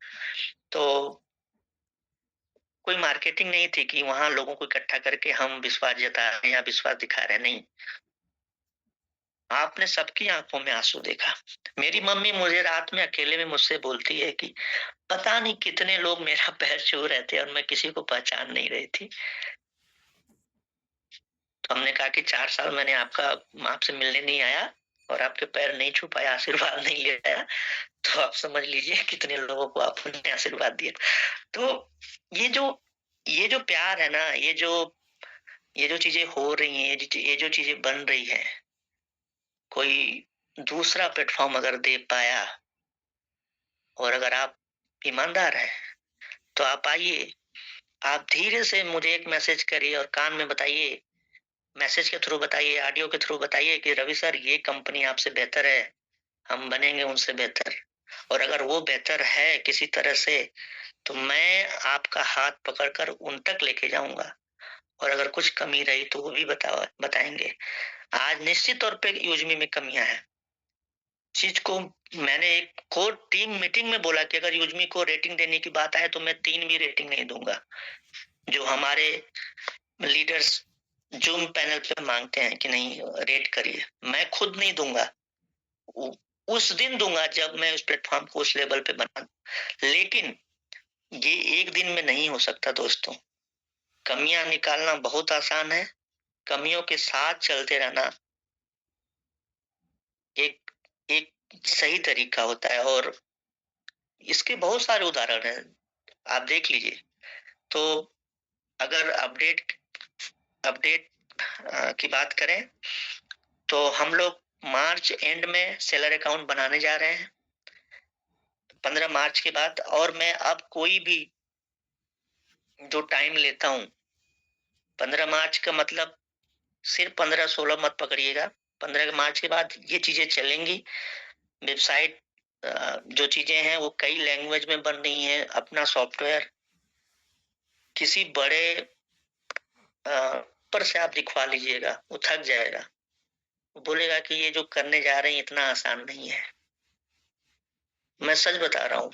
तो कोई मार्केटिंग नहीं थी कि वहां लोगों को इकट्ठा करके हम विश्वास जता रहे हैं या विश्वास दिखा रहे हैं, नहीं। आपने सबकी आंखों में आंसू देखा। मेरी मम्मी मुझे रात में अकेले में मुझसे बोलती है कि पता नहीं कितने लोग मेरा पैर छू रहे थे और मैं किसी को पहचान नहीं रही थी। तो हमने कहा कि 4 साल मैंने आपसे मिलने नहीं आया और आपके पैर नहीं छू पाया, आशीर्वाद नहीं ले पाया, तो आप समझ लीजिए कितने लोगों को आपने आशीर्वाद दिया। तो ये जो प्यार है ना, ये जो चीजें हो रही हैं, ये जो चीजें बन रही है, कोई दूसरा प्लेटफॉर्म अगर दे पाया और अगर आप ईमानदार हैं तो आप आइए, आप धीरे से मुझे एक मैसेज करिए और कान में बताइए, मैसेज के थ्रू बताइए, ऑडियो के थ्रू बताइए कि रवि सर ये कंपनी आपसे बेहतर है, हम बनेंगे उनसे बेहतर। और अगर वो बेहतर है किसी तरह से तो मैं आपका हाथ पकड़कर उन तक लेके जाऊंगा और अगर कुछ कमी रही तो वो भी बताएंगे। आज निश्चित तौर पे यूजमी में कमियां हैं। चीज को मैंने एक कोर टीम मीटिंग में बोला कि अगर यूजमी को रेटिंग देने की बात आए तो मैं 3 भी रेटिंग नहीं दूंगा, जो हमारे लीडर्स जूम पैनल पे मांगते हैं कि नहीं रेट करिए, मैं खुद नहीं दूंगा। उस दिन दूंगा जब मैं उस प्लेटफॉर्म को उस लेवल पे बना। लेकिन ये एक दिन में नहीं हो सकता दोस्तों। कमियां निकालना बहुत आसान है, कमियों के साथ चलते रहना एक एक सही तरीका होता है। और इसके बहुत सारे उदाहरण हैं, आप देख लीजिए। तो अगर अपडेट की बात करें तो हम लोग मार्च एंड में सेलर अकाउंट बनाने जा रहे हैं 15 मार्च के बाद। और मैं अब कोई भी जो टाइम लेता हूं, 15 मार्च का मतलब सिर्फ 15-16 मत पकड़िएगा। 15 मार्च के बाद ये चीजें चलेंगी। वेबसाइट जो चीजें हैं वो कई लैंग्वेज में बन रही हैं। अपना सॉफ्टवेयर किसी बड़े पर से आप दिखवा लीजिएगा, वो थक जाएगा, वो बोलेगा कि ये जो करने जा रहे हैं इतना आसान नहीं है। मैं सच बता रहा हूँ,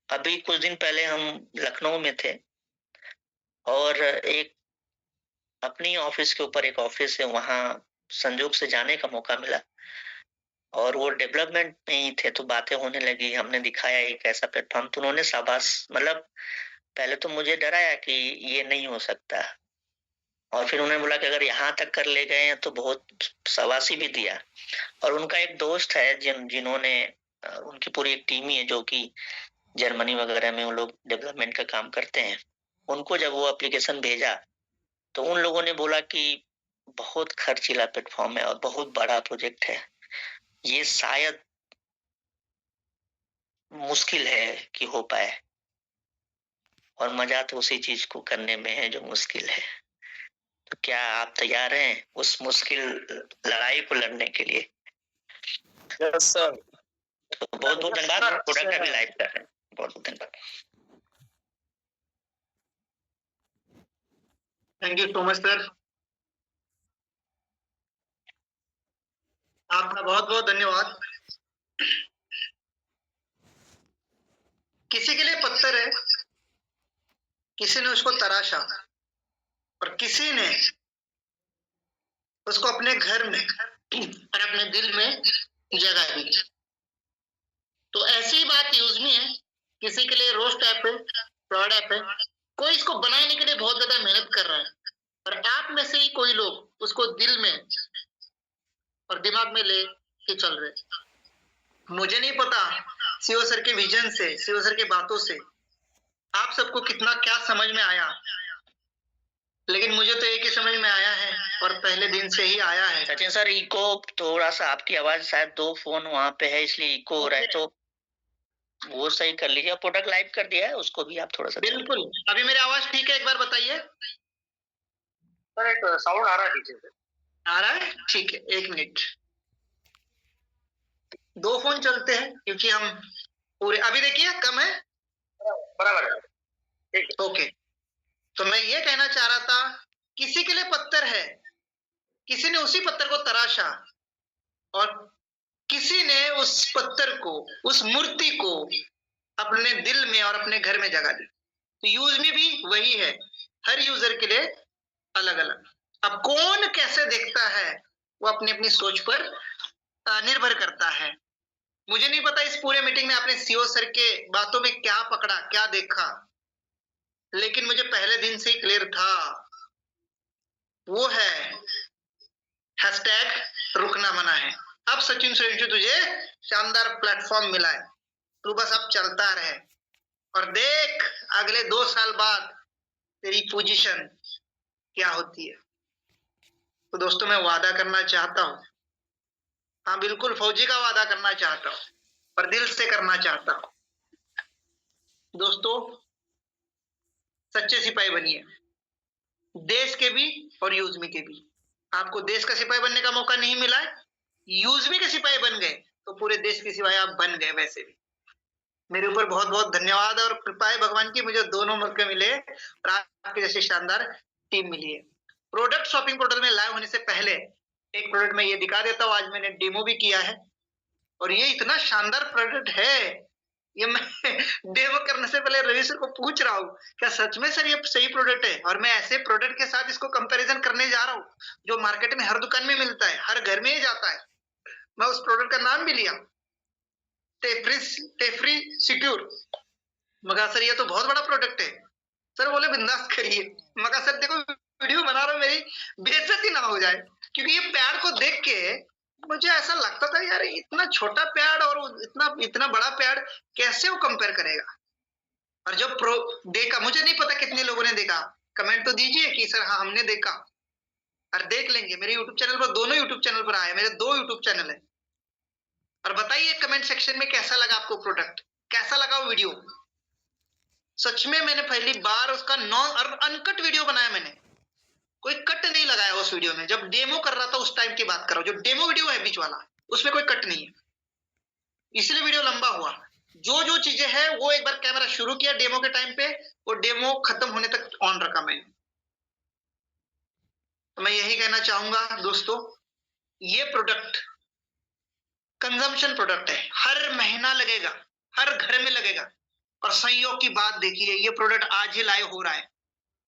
अभी कुछ दिन पहले हम लखनऊ में थे और एक अपनी ऑफिस के ऊपर एक ऑफिस है, वहां संजोग से जाने का मौका मिला। और वो डेवलपमेंट में ही थे, तो बातें होने लगी, हमने दिखाया एक ऐसा प्लेटफॉर्म, तो उन्होंने शाबाश, मतलब पहले तो मुझे डराया कि ये नहीं हो सकता, और फिर उन्होंने बोला कि अगर यहाँ तक कर ले गए हैं तो बहुत, शाबाशी भी दिया। और उनका एक दोस्त है जिन्होंने उनकी पूरी एक टीम ही है जो कि जर्मनी वगैरह में वो लोग डेवलपमेंट का काम करते हैं। उनको जब वो एप्लीकेशन भेजा तो उन लोगों ने बोला कि बहुत खर्चीला प्लेटफॉर्म है और बहुत बड़ा प्रोजेक्ट है, ये शायद मुश्किल है कि हो पाए, और मजा तो उसी चीज को करने में है जो मुश्किल है। तो क्या आप तैयार हैं उस मुश्किल लड़ाई को लड़ने के लिए? Yes sir. तो बहुत बहुत धन्यवाद। प्रोडक्ट अभी लाइव कर रहे हैं। बहुत बहुत धन्यवाद। Thank you so much sir, आपका बहुत बहुत धन्यवाद। किसी के लिए पत्थर है, किसी ने उसको तराशा, और किसी ने उसको अपने घर में और अपने दिल में जगह दी। तो ऐसी बात यूज में है, किसी के लिए रोस्ट ऐप है, फ्रॉड ऐप है, कोई इसको बनाने के लिए बहुत ज्यादा मेहनत कर रहा है, और आप में से ही कोई लोग उसको दिल में और दिमाग में ले के चल रहे। मुझे नहीं पता सीओ सर के विजन से, सीओ सर के बातों से आप सबको कितना क्या समझ में आया, लेकिन मुझे तो एक ही समझ में आया है, और पहले दिन से ही आया है। सचिन सर, इको थोड़ा सा, आपकी आवाज शायद 2 फोन वहां पे है इसलिए इको हो रहा है, तो वो सही कर लीजिए। प्रोडक्ट लाइव कर दिया है, उसको भी आप थोड़ा सा। बिल्कुल, अभी मेरी आवाज ठीक है? एक बार बताइए। सर एक साउंड आ रहा है पीछे से। आ रहा है? ठीक है, 1 मिनट। 2 फोन चलते हैं क्योंकि हम पूरे, अभी देखिए कम है, बराबर है, ठीक है। ओके। तो मैं ये कहना चाह रहा था, किसी के लिए पत्थर है, किसी ने उसी पत्थर को तराशा, और किसी ने उस पत्थर को, उस मूर्ति को अपने दिल में और अपने घर में जगह दी। तो यूज में भी वही है, हर यूजर के लिए अलग अलग। अब कौन कैसे देखता है वो अपनी अपनी सोच पर निर्भर करता है। मुझे नहीं पता इस पूरे मीटिंग में आपने सीओ सर के बातों में क्या पकड़ा, क्या देखा, लेकिन मुझे पहले दिन से ही क्लियर था, वो है हैशटैग रुकना मना है। अब सचिन सुरेंद्र तुझे शानदार प्लेटफॉर्म मिला है, तू बस अब चलता रहे और देख अगले 2 साल बाद तेरी पोजीशन क्या होती है। तो दोस्तों मैं वादा करना चाहता हूं, हाँ बिल्कुल फौजी का वादा करना चाहता हूं, पर दिल से करना चाहता हूं। दोस्तों सच्चे सिपाही बनिए, देश के भी और यूजमी के भी। आपको देश का सिपाही बनने का मौका नहीं मिला है, यूजमी के सिपाही बन गए तो पूरे देश के सिपाही आप बन गए। वैसे भी मेरे ऊपर बहुत बहुत धन्यवाद और कृपा है भगवान की, मुझे दोनों मौके मिले और आपके जैसी शानदार टीम मिली है। प्रोडक्ट शॉपिंग पोर्टल में लाइव होने से पहले एक प्रोडक्ट में ये दिखा देता हूँ, आज मैंने डेमो भी किया है, और ये इतना शानदार प्रोडक्ट है, ये मैं डेमो करने से पहले रवि सर को पूछ रहा हूँ क्या सच में सर ये सही प्रोडक्ट है, और मैं ऐसे प्रोडक्ट के साथ इसको कंपैरिजन करने जा रहा हूँ जो मार्केट में हर दुकान में मिलता है, हर घर में ही जाता है। मैं उस प्रोडक्ट का नाम भी लिया, टेफ्री सिक्योर। मगा सर ये तो बहुत बड़ा प्रोडक्ट है। सर बोले बिंदास करिए। मगा सर देखो वीडियो बना रहा हूँ, मेरी बेइज्जती ना हो जाए, क्योंकि ये पैड को देख के मुझे ऐसा लगता था यार इतना छोटा पैड और इतना बड़ा पैड कैसे वो कंपेयर करेगा। और जब प्रो देखा, मुझे नहीं पता कितने लोगों ने देखा, कमेंट तो दीजिए कि सर हाँ हमने देखा, और देख लेंगे। मेरे यूट्यूब चैनल पर, दोनों यूट्यूब चैनल पर आए, मेरे 2 यूट्यूब चैनल है, और बताइए कमेंट सेक्शन में कैसा लगा आपको प्रोडक्ट, कैसा लगा वो वीडियो। सच में मैंने पहली बार उसका अनकट वीडियो बनाया, मैंने कोई कट नहीं लगाया उस वीडियो में। जब डेमो कर रहा था उस टाइम की बात कर रहा हूं, जो डेमो वीडियो है बीच वाला, उसमें कोई कट नहीं है, इसलिए वीडियो लंबा हुआ। जो जो चीजें हैं वो एक बार कैमरा शुरू किया डेमो के टाइम पे, वो डेमो खत्म होने तक ऑन रखा मैंने। तो मैं यही कहना चाहूंगा दोस्तों, ये प्रोडक्ट कंजम्पशन प्रोडक्ट है, हर महीना लगेगा, हर घर में लगेगा। और संयोग की बात देखिए, ये प्रोडक्ट आज ही लाइव हो रहा है,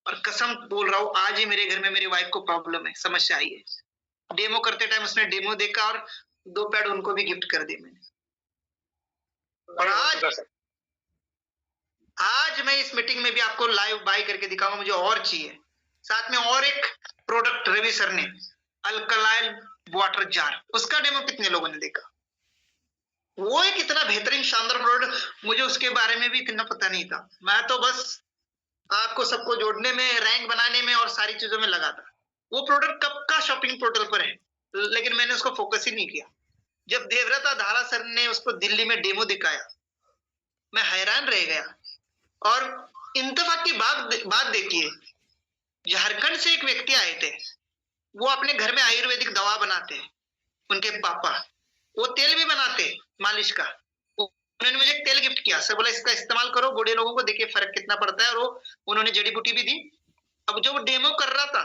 और कसम बोल रहा हूं आज ही मेरे घर में मेरी वाइफ को प्रॉब्लम है, समस्या आई है। डेमो करते टाइम उसने डेमो देखा और 2 पैड उनको भी गिफ्ट कर दिए मैंने। और नहीं हो चुका सर। आज मैं इस मीटिंग में भी आपको लाइव बाय करके दिखाऊंगा, मुझे और चाहिए। साथ में और एक प्रोडक्ट रवि सर ने, अल्कलाइन वाटर जार, उसका डेमो कितने लोगों ने देखा? वो एक इतना बेहतरीन शानदार प्रोडक्ट, मुझे उसके बारे में भी इतना पता नहीं था। मैं तो बस आपको सबको जोड़ने में, रैंक बनाने में और सारी चीजों में लगा था। वो प्रोडक्ट कब का शॉपिंग पोर्टल पर है, लेकिन मैंने उसको फोकस ही नहीं किया। जब देवव्रत धारा सर ने उसको दिल्ली में डेमो दिखाया, मैं हैरान रह गया। और इंतफाक की बात देखिए, झारखंड से एक व्यक्ति आए थे, वो अपने घर में आयुर्वेदिक दवा बनाते हैं। उनके पापा वो तेल भी बनाते मालिश का। उन्होंने मुझे एक तेल गिफ्ट किया, सर बोला इसका इस्तेमाल करो, बूढ़े लोगों को देखिए फर्क कितना पड़ता है। और उन्होंने जड़ी बूटी भी दी। अब जो डेमो कर रहा था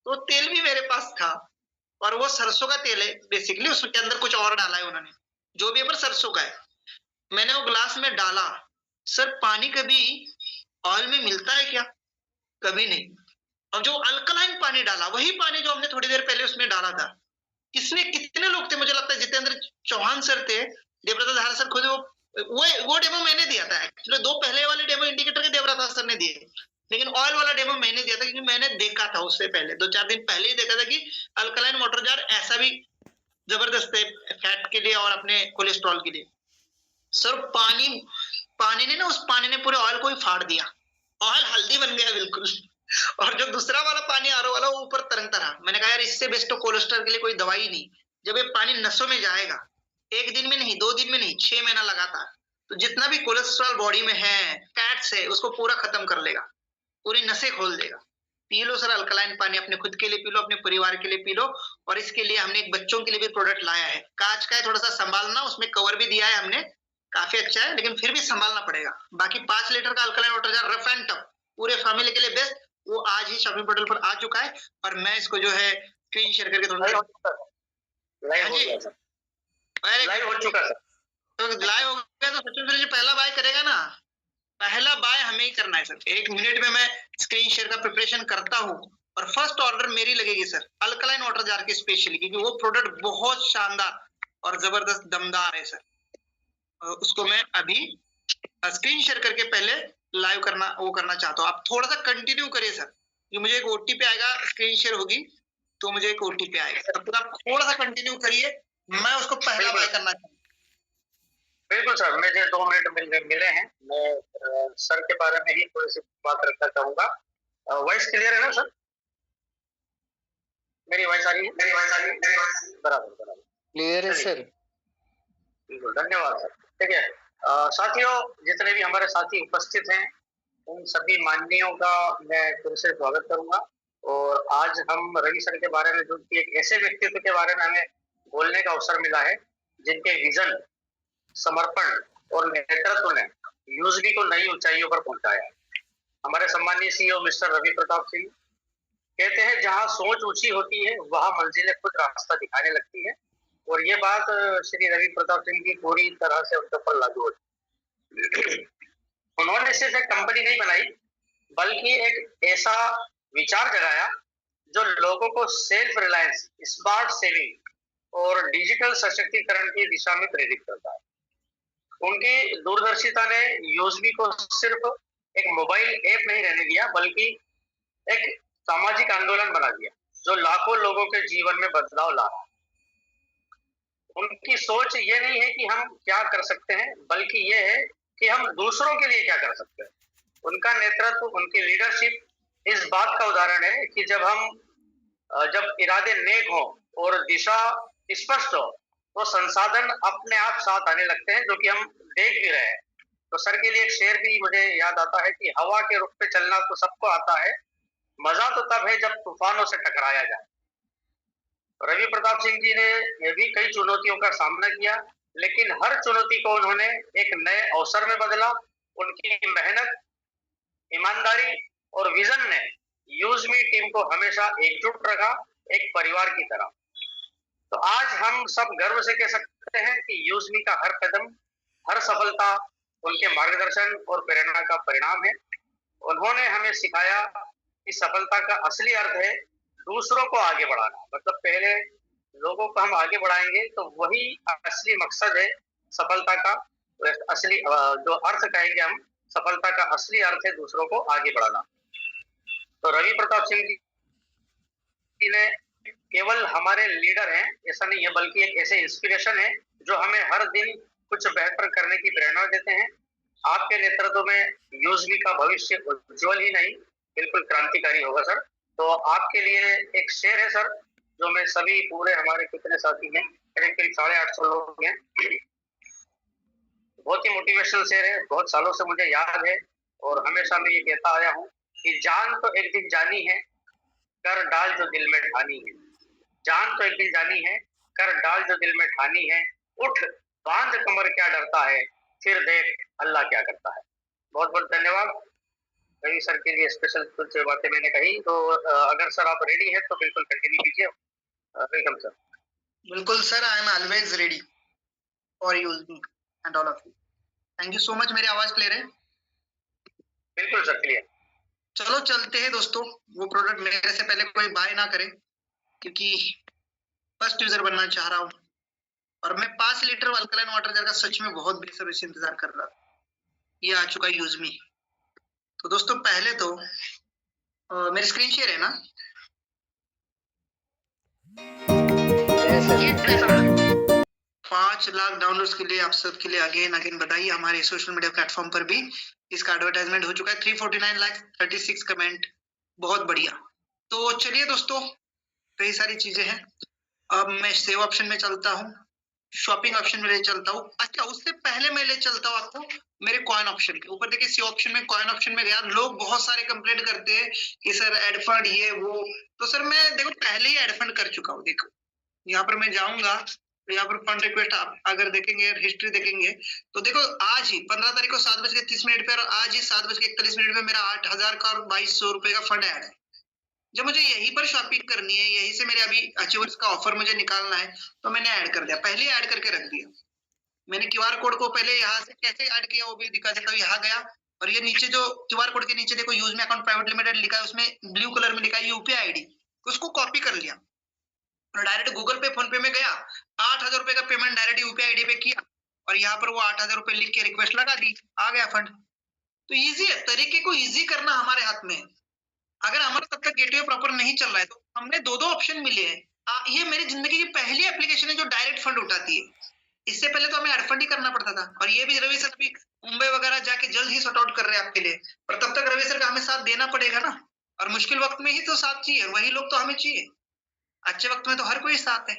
तो तेल भी मेरे पास था, और वो सरसों का तेल है बेसिकली, उसके अंदर कुछ और डाला है उन्होंने, जो भी है पर सरसों का है। मैंने वो ग्लास में डाला, सर पानी कभी ऑयल में मिलता है क्या? कभी नहीं। और जो अल्कलाइन पानी डाला, वही पानी जो हमने थोड़ी देर पहले उसमें डाला था। इसमें कितने लोग थे? मुझे लगता है जितेंद्र चौहान सर थे, देवव्रत धारा सर खुद, वो डेमो मैंने दिया था। एक्चुअली 2 पहले वाले डेमो इंडिकेटर के देवव्रत सर ने दिए, लेकिन ऑयल वाला डेमो मैंने दिया था, क्योंकि मैंने देखा था उससे पहले 2-4 दिन पहले ही देखा था कि अल्कलाइन वाटर जार ऐसा भी जबरदस्त है फैट के लिए और अपने कोलेस्ट्रॉल के लिए। सर पानी ने ना, उस पानी ने पूरे ऑयल को ही फाड़ दिया, ऑयल हल्दी बन गया बिल्कुल। और जो दूसरा वाला पानी आरओ वाला, वो ऊपर तरंगता रहा। मैंने कहा यार इससे बेस्ट तो कोलेस्ट्रॉल के लिए कोई दवाई नहीं। जब ये पानी नसों में जाएगा, 1 दिन में नहीं, 2 दिन में नहीं, 6 महीना लगातार, तो जितना भी कोलेस्ट्रॉल बॉडी में है, फैट्स है, उसको पूरा खत्म कर लेगा, पूरी नसें खोल देगा। पी लो सर अल्कलाइन पानी, अपने खुद के लिए पी लो, अपने परिवार के लिए पी लो। और इसके लिए हमने एक बच्चों के लिए भी प्रोडक्ट लाया है, कांच का है, थोड़ा सा संभालना, उसमें कवर भी दिया है हमने, काफी अच्छा है, लेकिन फिर भी संभालना पड़ेगा। बाकी 5 लीटर का alkaline water jar rough and tough, पूरे फैमिली के लिए बेस्ट, वो आज ही शॉपिंग पोर्टल पर आ चुका है। और मैं इसको जो है स्क्रीन शेयर करके थोड़ा लाइव हो चुका सर। तो लाइव हो गया, तो सचिन सर जी पहला बाय करेगा ना, पहला बाय हमें ही करना है सर। 1 मिनट में मैं स्क्रीन शेयर का प्रिपरेशन करता हूँ, और फर्स्ट ऑर्डर मेरी लगेगी सर अल्कलाइन वाटर जार की स्पेशली, क्योंकि वो प्रोडक्ट बहुत शानदार और जबरदस्त दमदार है सर। उसको मैं अभी स्क्रीन शेयर करके पहले लाइव करना चाहता हूँ। आप थोड़ा सा कंटिन्यू करिए सर, क्योंकि मुझे एक ओटीपी आएगा, स्क्रीन शेयर होगी तो मुझे एक ओटीपी आएगा, तब तक आप थोड़ा सा कंटिन्यू करिए, मैं उसको पहला बाय करना चाहता हूँ। बिल्कुल सर, मुझे 2 मिनट मिले हैं। मैं सर के बारे में ही थोड़ी सी बात रखना चाहूंगा। वॉइस क्लियर है ना सर? मेरी वॉइस आ रही है? बराबर क्लियर है सर। बिल्कुल, धन्यवाद सर। ठीक है, साथियों, जितने भी हमारे साथी उपस्थित हैं, उन सभी माननीयों का मैं फिर से स्वागत करूंगा। और आज हम रवि सर के बारे में, जो कि एक ऐसे व्यक्तित्व के बारे में हमें बोलने का अवसर मिला है, जिनके विजन, समर्पण और नेतृत्व ने यूएसबी को नई ऊंचाइयों पर पहुंचाया है। हमारे सम्मानीय सीईओ मिस्टर रवि प्रताप सिंह कहते हैं, जहां सोच ऊंची होती है वहां मंजिलें खुद रास्ता दिखाने लगती है। और ये बात श्री रवि प्रताप सिंह की पूरी तरह से उनके ऊपर लागू होती है। उन्होंने सिर्फ एक कंपनी नहीं बनाई, बल्कि एक ऐसा विचार जगाया जो लोगों को सेल्फ रिलायंस, स्मार्ट सेविंग और डिजिटल सशक्तिकरण की दिशा में प्रेरित करता है। उनकी दूरदर्शिता ने यूएसबी को सिर्फ एक मोबाइल ऐप नहीं रहने दिया, बल्कि एक सामाजिक आंदोलन बना दिया, जो लाखों लोगों के जीवन में बदलाव ला रहा है। उनकी सोच ये नहीं है कि हम क्या कर सकते हैं, बल्कि ये है कि हम दूसरों के लिए क्या कर सकते हैं। उनका नेतृत्व, उनकी लीडरशिप इस बात का उदाहरण है कि जब इरादे नेक हो और दिशा स्पष्ट हो, तो संसाधन अपने आप साथ आने लगते हैं, जो कि हम देख भी रहे हैं। तो सर के लिए एक शेर भी मुझे याद आता है कि हवा के रुख पे चलना तो सबको आता है, मजा तो तब है जब तूफानों से टकराया जाए। रवि प्रताप सिंह जी ने भी कई चुनौतियों का सामना किया, लेकिन हर चुनौती को उन्होंने एक नए अवसर में बदला। उनकी मेहनत, ईमानदारी और विजन ने यूएसबी टीम को हमेशा एकजुट रखा, एक परिवार की तरह। तो आज हम सब गर्व से कह सकते हैं कि यूएसबी का हर कदम, हर सफलता उनके मार्गदर्शन और प्रेरणा का परिणाम है। उन्होंने हमें सिखाया कि सफलता का असली अर्थ है दूसरों को आगे बढ़ाना। मतलब पहले लोगों को हम आगे बढ़ाएंगे तो वही असली मकसद है सफलता का। असली जो अर्थ कहेंगे हम, सफलता का असली अर्थ है दूसरों को आगे बढ़ाना। तो रवि प्रताप सिंह जी ने केवल हमारे लीडर हैं ऐसा नहीं है, बल्कि एक ऐसे इंस्पिरेशन है जो हमें हर दिन कुछ बेहतर करने की प्रेरणा देते हैं। आपके नेतृत्व में यूएसबी का भविष्य उज्जवल ही नहीं बिल्कुल क्रांतिकारी होगा सर। तो आपके लिए एक शेर है सर, जो मैं सभी पूरे हमारे कितने साथी हैं, करीब करीब 850 लोग हैं, बहुत ही मोटिवेशनल शेर है, बहुत सालों से मुझे याद है और हमेशा मैं ये कहता आया हूँ कि जान तो एक दिन जानी है, कर डाल जो दिल में ठानी है। जान तो एक दिन जानी है, कर डाल जो दिल में ठानी है। उठ बांध कमर क्या डरता है, फिर देख अल्लाह क्या करता है। बहुत बहुत धन्यवाद। रवि सर के लिए स्पेशल कुछ बातें मैंने कही, तो अगर सर आप रेडी हैं तो बिल्कुल कंटिन्यू कीजिए। Welcome sir. बिल्कुल sir, I am always ready for using and all of you. Thank you so much. मेरी आवाज क्लियर है? बिल्कुल सर, क्लियर। चलो चलते हैं दोस्तों। वो प्रोडक्ट मेरे से पहले कोई बाय ना करे, क्योंकि फर्स्ट यूजर बनना चाह रहा हूँ और मैं 5 लीटर अल्कलाइन वाटर जेल का सच में बहुत बेसब्री से इंतजार कर रहा था। ये आ चुका यूज मी। तो दोस्तों पहले तो मेरी स्क्रीन शेयर है ना? 5 लाख डाउनलोड्स के लिए आप सबके लिए अगेन अगेन बधाई। हमारे सोशल मीडिया प्लेटफॉर्म पर भी इसका एडवर्टाइजमेंट हो चुका है। 349 लाख 36 कमेंट, बहुत बढ़िया। तो चलिए दोस्तों, कई सारी चीजें हैं। अब मैं सेव ऑप्शन में चलता हूँ, शॉपिंग ऑप्शन में ले चलता हूँ। अच्छा, उससे पहले मैं ले चलता हूँ आपको मेरे कॉइन ऑप्शन के ऊपर। देखिए सेव ऑप्शन में, कॉइन ऑप्शन में गया, लोग बहुत सारे कंप्लेंट करते हैं कि सर एड फंड ये वो। तो सर मैं देखो पहले ही एड फंड कर चुका हूँ। देखो यहाँ पर मैं जाऊंगा तो यहाँ पर फंड रिक्वेस्ट आप अगर देखेंगे, हिस्ट्री देखेंगे तो देखो आज ही 15 तारीख को 7:30 पे और आज ही 7:41 पे मेरा 8,000 का और 2,200 रुपए का फंड ऐड है। जब मुझे यहीं पर शॉपिंग करनी है, यहीं से मेरे अभी अचीवर्स का ऑफर मुझे निकालना है, तो मैंने ऐड कर दिया, पहले ऐड करके रख दिया। मैंने क्यूआर कोड को पहले यहाँ से कैसे ऐड किया वो भी दिखा देता हूँ। यहाँ गया और ये नीचे जो क्यूआर कोड के नीचे देखो यूज में अकाउंट प्राइवेट लिमिटेड लिखा है, उसमें ब्लू कलर में लिखा है यूपीआई आईडी, उसको कॉपी कर लिया और डायरेक्ट गूगल पे फोन पे में गया, 8,000 रुपए का पेमेंट डायरेक्ट यूपीआई आईडी पे किया और यहाँ पर वो 8,000 रुपए लिख के रिक्वेस्ट लगा दी, आ गया फंड। तो इजी है, तरीके को इजी करना हमारे हाथ में है। अगर हमारा तब तक गेटवे प्रॉपर नहीं चल रहा है तो हमने दो ऑप्शन मिले हैं। ये मेरी जिंदगी की पहली एप्लीकेशन है जो डायरेक्ट फंड उठाती है। इससे पहले तो हमें एड फंड ही करना पड़ता था और ये भी रवि सर भी मुंबई वगैरह जाके जल्द ही सॉर्ट आउट कर रहे हैं आपके लिए, पर तब तक रवि सर का हमें साथ देना पड़ेगा ना। और मुश्किल वक्त में ही तो साथ चाहिए, वही लोग तो हमें चाहिए। अच्छे वक्त में तो हर कोई साथ है।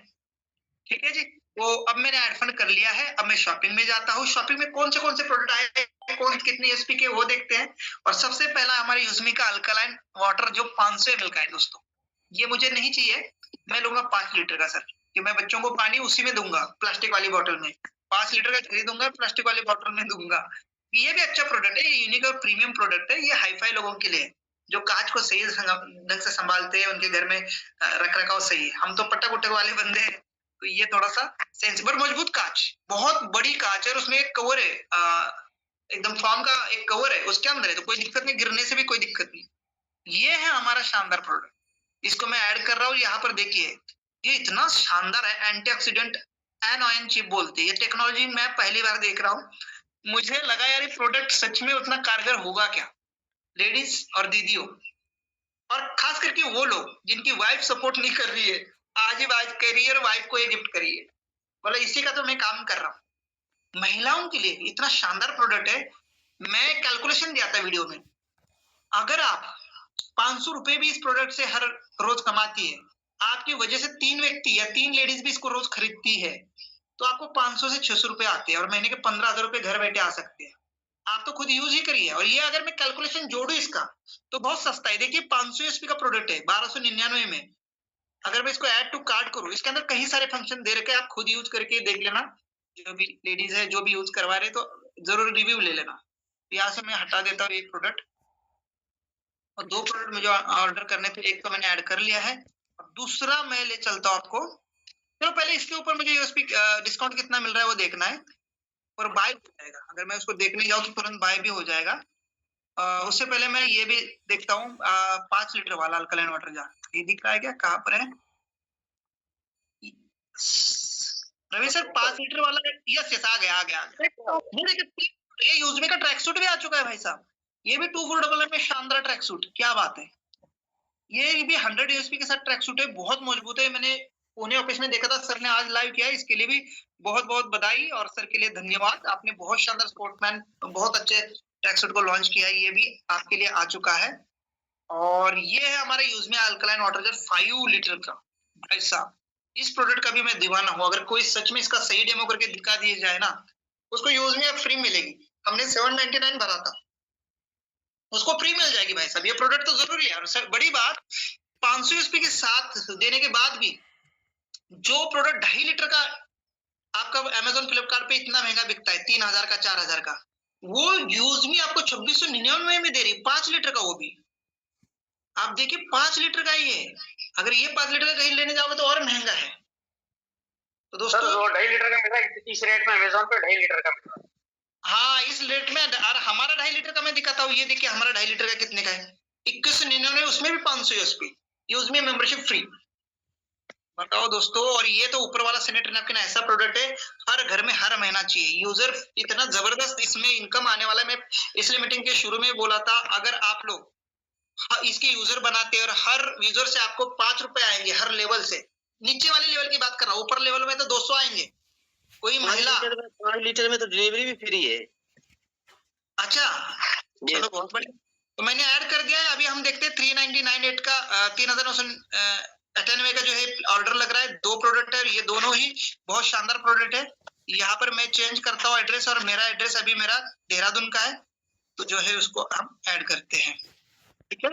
ठीक है जी। वो अब मैंने एड फंड कर लिया है। अब मैं शॉपिंग में जाता हूँ। शॉपिंग में कौन से प्रोडक्ट आए हैं, कौन कितनी एसपी के, वो देखते हैं। और सबसे पहला हमारे यूजमी का अल्कलाइन वाटर जो 500 ml का है दोस्तों, ये मुझे नहीं चाहिए। मैं लूंगा 5 लीटर का सर, कि मैं बच्चों को पानी उसी में दूंगा, प्लास्टिक वाली बोतल में। 5 लीटर का खरीदूंगा, प्लास्टिक वाली बोतल में दूंगा। ये भी अच्छा प्रोडक्ट है, ये यूनिक और प्रीमियम प्रोडक्ट है। ये हाईफाई लोगों के लिए जो कांच को सही ढंग से संभालते हैं, उनके घर में रख रखाव सही है। हम तो पटक उटक वाले बंदे हैं, तो ये थोड़ा सा सेंसिबल, मजबूत कांच, बहुत बड़ी कांच है और उसमें एक कवर है, एकदम फॉर्म का एक कवर है उसके अंदर है, तो कोई दिक्कत नहीं, गिरने से भी कोई दिक्कत नहीं। ये है हमारा शानदार प्रोडक्ट, इसको मैं ऐड कर रहा हूँ। यहाँ पर देखिए ये इतना शानदार है, एंटीऑक्सीडेंट एनओएन चिप बोलते हैं। ये टेक्नोलॉजी मैं पहली बार देख रहा हूँ। मुझे लगा यार ये प्रोडक्ट सच में उतना कारगर होगा क्या। लेडीज और दीदियों, और खास करके वो लोग जिनकी वाइफ सपोर्ट नहीं कर रही है, आज ही आज करियर वाइफ को ये गिफ्ट करिए, बोला इसी का तो मैं काम कर रहा हूँ। महिलाओं के लिए इतना शानदार प्रोडक्ट है। मैं कैलकुलेशन दिया था वीडियो में, अगर आप 500 रुपए भी इस प्रोडक्ट से हर रोज कमाती है, आपकी वजह से 3 व्यक्ति या 3 लेडीज भी इसको रोज खरीदती है, तो आपको 500 से 600 रुपए आते हैं और महीने के 15,000 रुपए घर बैठे आ सकते हैं। आप तो खुद यूज ही करिए। और ये अगर मैं कैलकुलेशन जोड़ू इसका तो बहुत सस्ता है। देखिए 500 एसपी का प्रोडक्ट है 1299 में। अगर मैं इसको ऐड टू कार्ट करूं, इसके अंदर कई सारे फंक्शन दे रखे हैं, आप खुद यूज करके देख लेना। जो भी लेडीज है जो भी यूज करवा रहे तो जरूर रिव्यू ले लेना। यहाँ से मैं हटा देता हूँ एक प्रोडक्ट और 2 प्रोडक्ट मुझे ऑर्डर करने थे, एक तो मैंने ऐड कर लिया है और दूसरा मैं ले चलता हूँ आपको। चलो पहले इसके ऊपर मुझे यूएसपी डिस्काउंट कितना मिल रहा है वो देखना है और बाय हो जाएगा। अगर मैं उसको देखने जाऊँ तो तुरंत बाय भी हो जाएगा। उससे पहले मैं ये भी देखता हूँ 5 लीटर वाला अल्कलाइन वाटर जार, ये दिख रहा है क्या, कहाँ पर है? रवि सर 5 लीटर वाला, यस यस, आ गया। ये देखिए, ये यूजमी का ट्रैक सूट भी आ चुका है भाई साहब। ये भी 2499 में शानदार ट्रैक सूट, क्या बात है। ये भी 100 यूएसपी के साथ ट्रैक सूट है, बहुत मजबूत है। मैंने पुणे ऑफिस में देखा था, सर ने आज लाइव किया है, इसके लिए भी बहुत बहुत बधाई और सर के लिए धन्यवाद। आपने बहुत शानदार स्पोर्ट्समैन, बहुत अच्छे ट्रैक सूट को लॉन्च किया है, ये भी आपके लिए आ चुका है। और ये है हमारा यूजमी अल्कलाइन वाटर जेट 5 लीटर का। भाई साहब, इस प्रोडक्ट का भी मैं दीवाना हूँ। अगर कोई सच में इसका सही डेमो करके दिखा दिया जाए ना, उसको यूजमी अब फ्री मिलेगी। हमने 799 भरा था, उसको फ्री मिल जाएगी भाई साहब। ये प्रोडक्ट तो जरूरी है। और सर बड़ी बात, 500 यूएसपी के साथ देने के बाद भी जो प्रोडक्ट 2.5 लीटर का आपका अमेजोन फ्लिपकार्ट पे इतना महंगा बिकता है, 3000 का 4000 का, वो यूजमी आपको 2699 में दे रही, 5 लीटर का। वो भी आप देखिए 5 लीटर का ही है। अगर ये 5 लीटर का कहीं लेने जाओगे तो और महंगा है। तो दोस्तों, 2.5 लीटर का मिल रहा है इस रेट में अमेजोन पे, 2.5 लीटर का मिल रहा है। हाँ, इस रेट में। और हमारा 2.5 लीटर का मैं दिखाता हूँ, ये देखिए हमारा 2.5 लीटर का कितने का है, 2199, उसमें भी 500 यूएसपी, यूजमी मेंबरशिप फ्री। बताओ दोस्तों। और ये तो ऊपर वाला सैनिटरी नैपकिन ऐसा प्रोडक्ट है, हर घर में हर महीना चाहिए। यूजर इतना जबरदस्त इसमें इनकम आने वाला है। मैं इसलिए मीटिंग के शुरू में बोला था, अगर आप लोग इसके यूजर बनाते हैं और हर यूजर से आपको 5 रुपए आएंगे हर लेवल से, नीचे वाले लेवल की बात कर रहा हूँ, ऊपर लेवल में तो 200 आएंगे। कोई महिला 5 लीटर में तो डिलीवरी भी फ्री है। अच्छा, चलो बहुत बढ़िया। तो मैंने ऐड कर दिया है। अभी हम देखते हैं 3998 का 3998 का जो है ऑर्डर लग रहा है। 2 प्रोडक्ट है, ये दोनों ही बहुत शानदार प्रोडक्ट है। यहाँ पर मैं चेंज करता हूँ एड्रेस, और मेरा एड्रेस अभी मेरा देहरादून का है, तो जो है उसको हम ऐड करते हैं, ठीक है।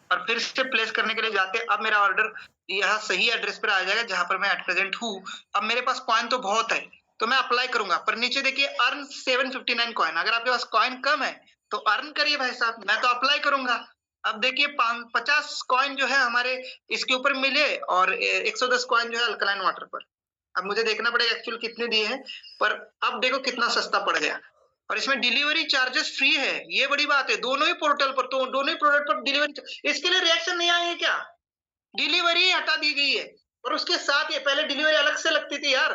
और फिर से प्लेस करने के लिए जाते हैं। अब मेरा ऑर्डर यहाँ सही एड्रेस पर आ जाएगा जहां पर मैं एट प्रेजेंट हूँ। अब मेरे पास कॉइन तो बहुत है, तो मैं अप्लाई करूंगा। पर नीचे देखिए अर्न 759 कॉइन। अगर आपके पास कॉइन कम है तो अर्न करिए भाई साहब, मैं तो अप्लाई करूंगा। अब देखिए 50 कॉइन जो है हमारे इसके ऊपर मिले, और 110 कॉइन जो है अल्कलाइन वाटर पर। अब मुझे देखना पड़ेगा एक्चुअल कितने दिए हैं, पर अब देखो कितना सस्ता पड़ गया। और इसमें डिलीवरी चार्जेस फ्री है, ये बड़ी बात है। दोनों ही पोर्टल पर, तो दोनों ही प्रोडक्ट पर डिलीवरी। इसके लिए रिएक्शन नहीं आएंगे क्या? डिलीवरी हटा दी गई है, और उसके साथ ये पहले डिलीवरी अलग से लगती थी यार।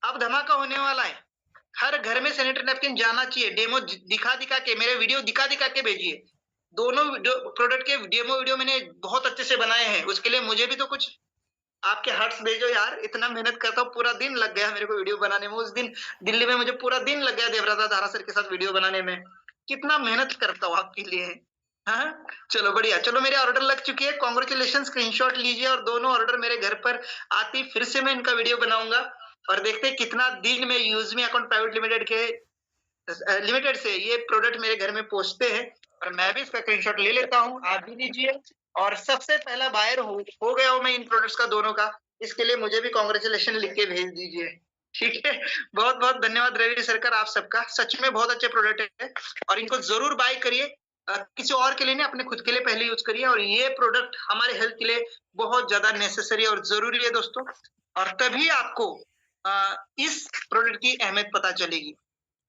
अब धमाका होने वाला है। हर घर में सैनिटरी नैपकिन जाना चाहिए। डेमो दिखा दिखा के, मेरे वीडियो दिखा दिखा के भेजिए। दोनों प्रोडक्ट के डेमो वीडियो मैंने बहुत अच्छे से बनाए हैं, उसके लिए मुझे भी तो कुछ आपके हार्ट्स भेजो यार। इतना मेहनत करता हूँ, पूरा दिन लग गया मेरे को वीडियो बनाने में। उस दिन दिल्ली में मुझे पूरा दिन लग गया देवराजा धारा सर के साथ वीडियो बनाने में। कितना मेहनत करता हूँ आपके लिए। हाँ, चलो बढ़िया। चलो मेरे ऑर्डर लग चुकी है, कॉन्ग्रेचुलेशन। स्क्रीनशॉट लीजिए, और दोनों ऑर्डर मेरे घर पर आती फिर से मैं इनका वीडियो बनाऊंगा, और देखते हैं कितना दिन में यूजमी अकाउंट प्राइवेट लिमिटेड से ये प्रोडक्ट मेरे घर में पहुंचते हैं। और मैं भी इसका स्क्रीनशॉट ले लेता हूँ, आप भी लीजिए। और सबसे पहला बायर हो गया हूँ मैं इन प्रोडक्ट्स का, दोनों का। इसके लिए मुझे भी कॉन्ग्रेचुलेशन लिख के भेज दीजिए, ठीक है। बहुत बहुत धन्यवाद रवि सरकार, आप सबका। सच में बहुत अच्छे प्रोडक्ट है, और इनको जरूर बाय करिए। किसी और के लिए नहीं, अपने खुद के लिए पहले यूज करिए। और ये प्रोडक्ट हमारे हेल्थ के लिए बहुत ज्यादा नेसेसरी और जरूरी है दोस्तों। और तभी आपको इस प्रोडक्ट की अहमियत पता चलेगी।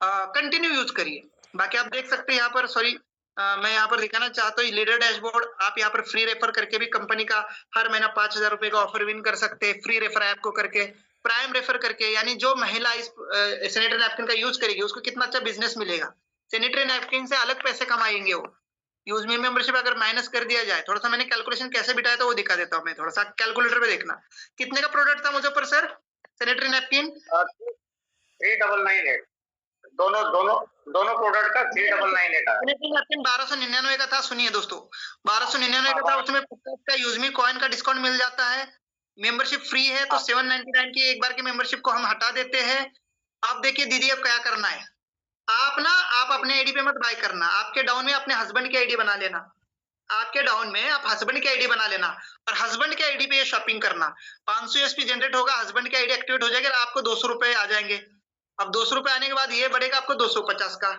कंटिन्यू यूज करिए। बाकी आप देख सकते हैं यहाँ पर, सॉरी मैं यहाँ पर दिखाना चाहता हूँ लीडर डैशबोर्ड। आप यहाँ पर फ्री रेफर करके भी कंपनी का हर महीना 5000 रुपए का ऑफर विन कर सकते हैं, फ्री रेफर ऐप को करके, प्राइम रेफर करके। यानी जो महिला इस सैनिटरी नैपकिन का यूज करेगी उसको कितना अच्छा बिजनेस मिलेगा। सैनिटरी नैपकिन से अलग पैसे कमाएंगे वो। यूजमी मेंबरशिप अगर माइनस कर दिया जाए, थोड़ा सा मैंने कैलकुलेशन कैसे बिठाया था वो दिखा देता हूँ मैं। थोड़ा सा कैलकुलेटर पे देखना, कितने का प्रोडक्ट था मुझे पर सर सैनिटरी नैपकिन? 3998 दोनों प्रोडक्ट का 3998 है। सैनिटरी नैपकिन 1299 का था। सुनिए दोस्तों, 1299 का था, उसमें 50 का यूजमी कॉइन का डिस्काउंट मिल जाता है। मेंबरशिप फ्री है, तो 799 की एक बार की मेंबरशिप को हम हटा देते हैं। आप देखिए दीदी, अब क्या करना है। आप अपने आईडी पे मत बाय करना, आपके डाउन में अपने हस्बैंड की आईडी बना लेना। आपके डाउन में आप हस्बैंड की आईडी बना लेना, और हस्बैंड के आईडी पे ये शॉपिंग करना। 500 यूएसपी जनरेट होगा, हस्बैंड की आईडी एक्टिवेट हो जाएगी, आपको 200 रुपए आ जाएंगे। अब 200 रुपए आने के बाद ये बढ़ेगा आपको 250 का।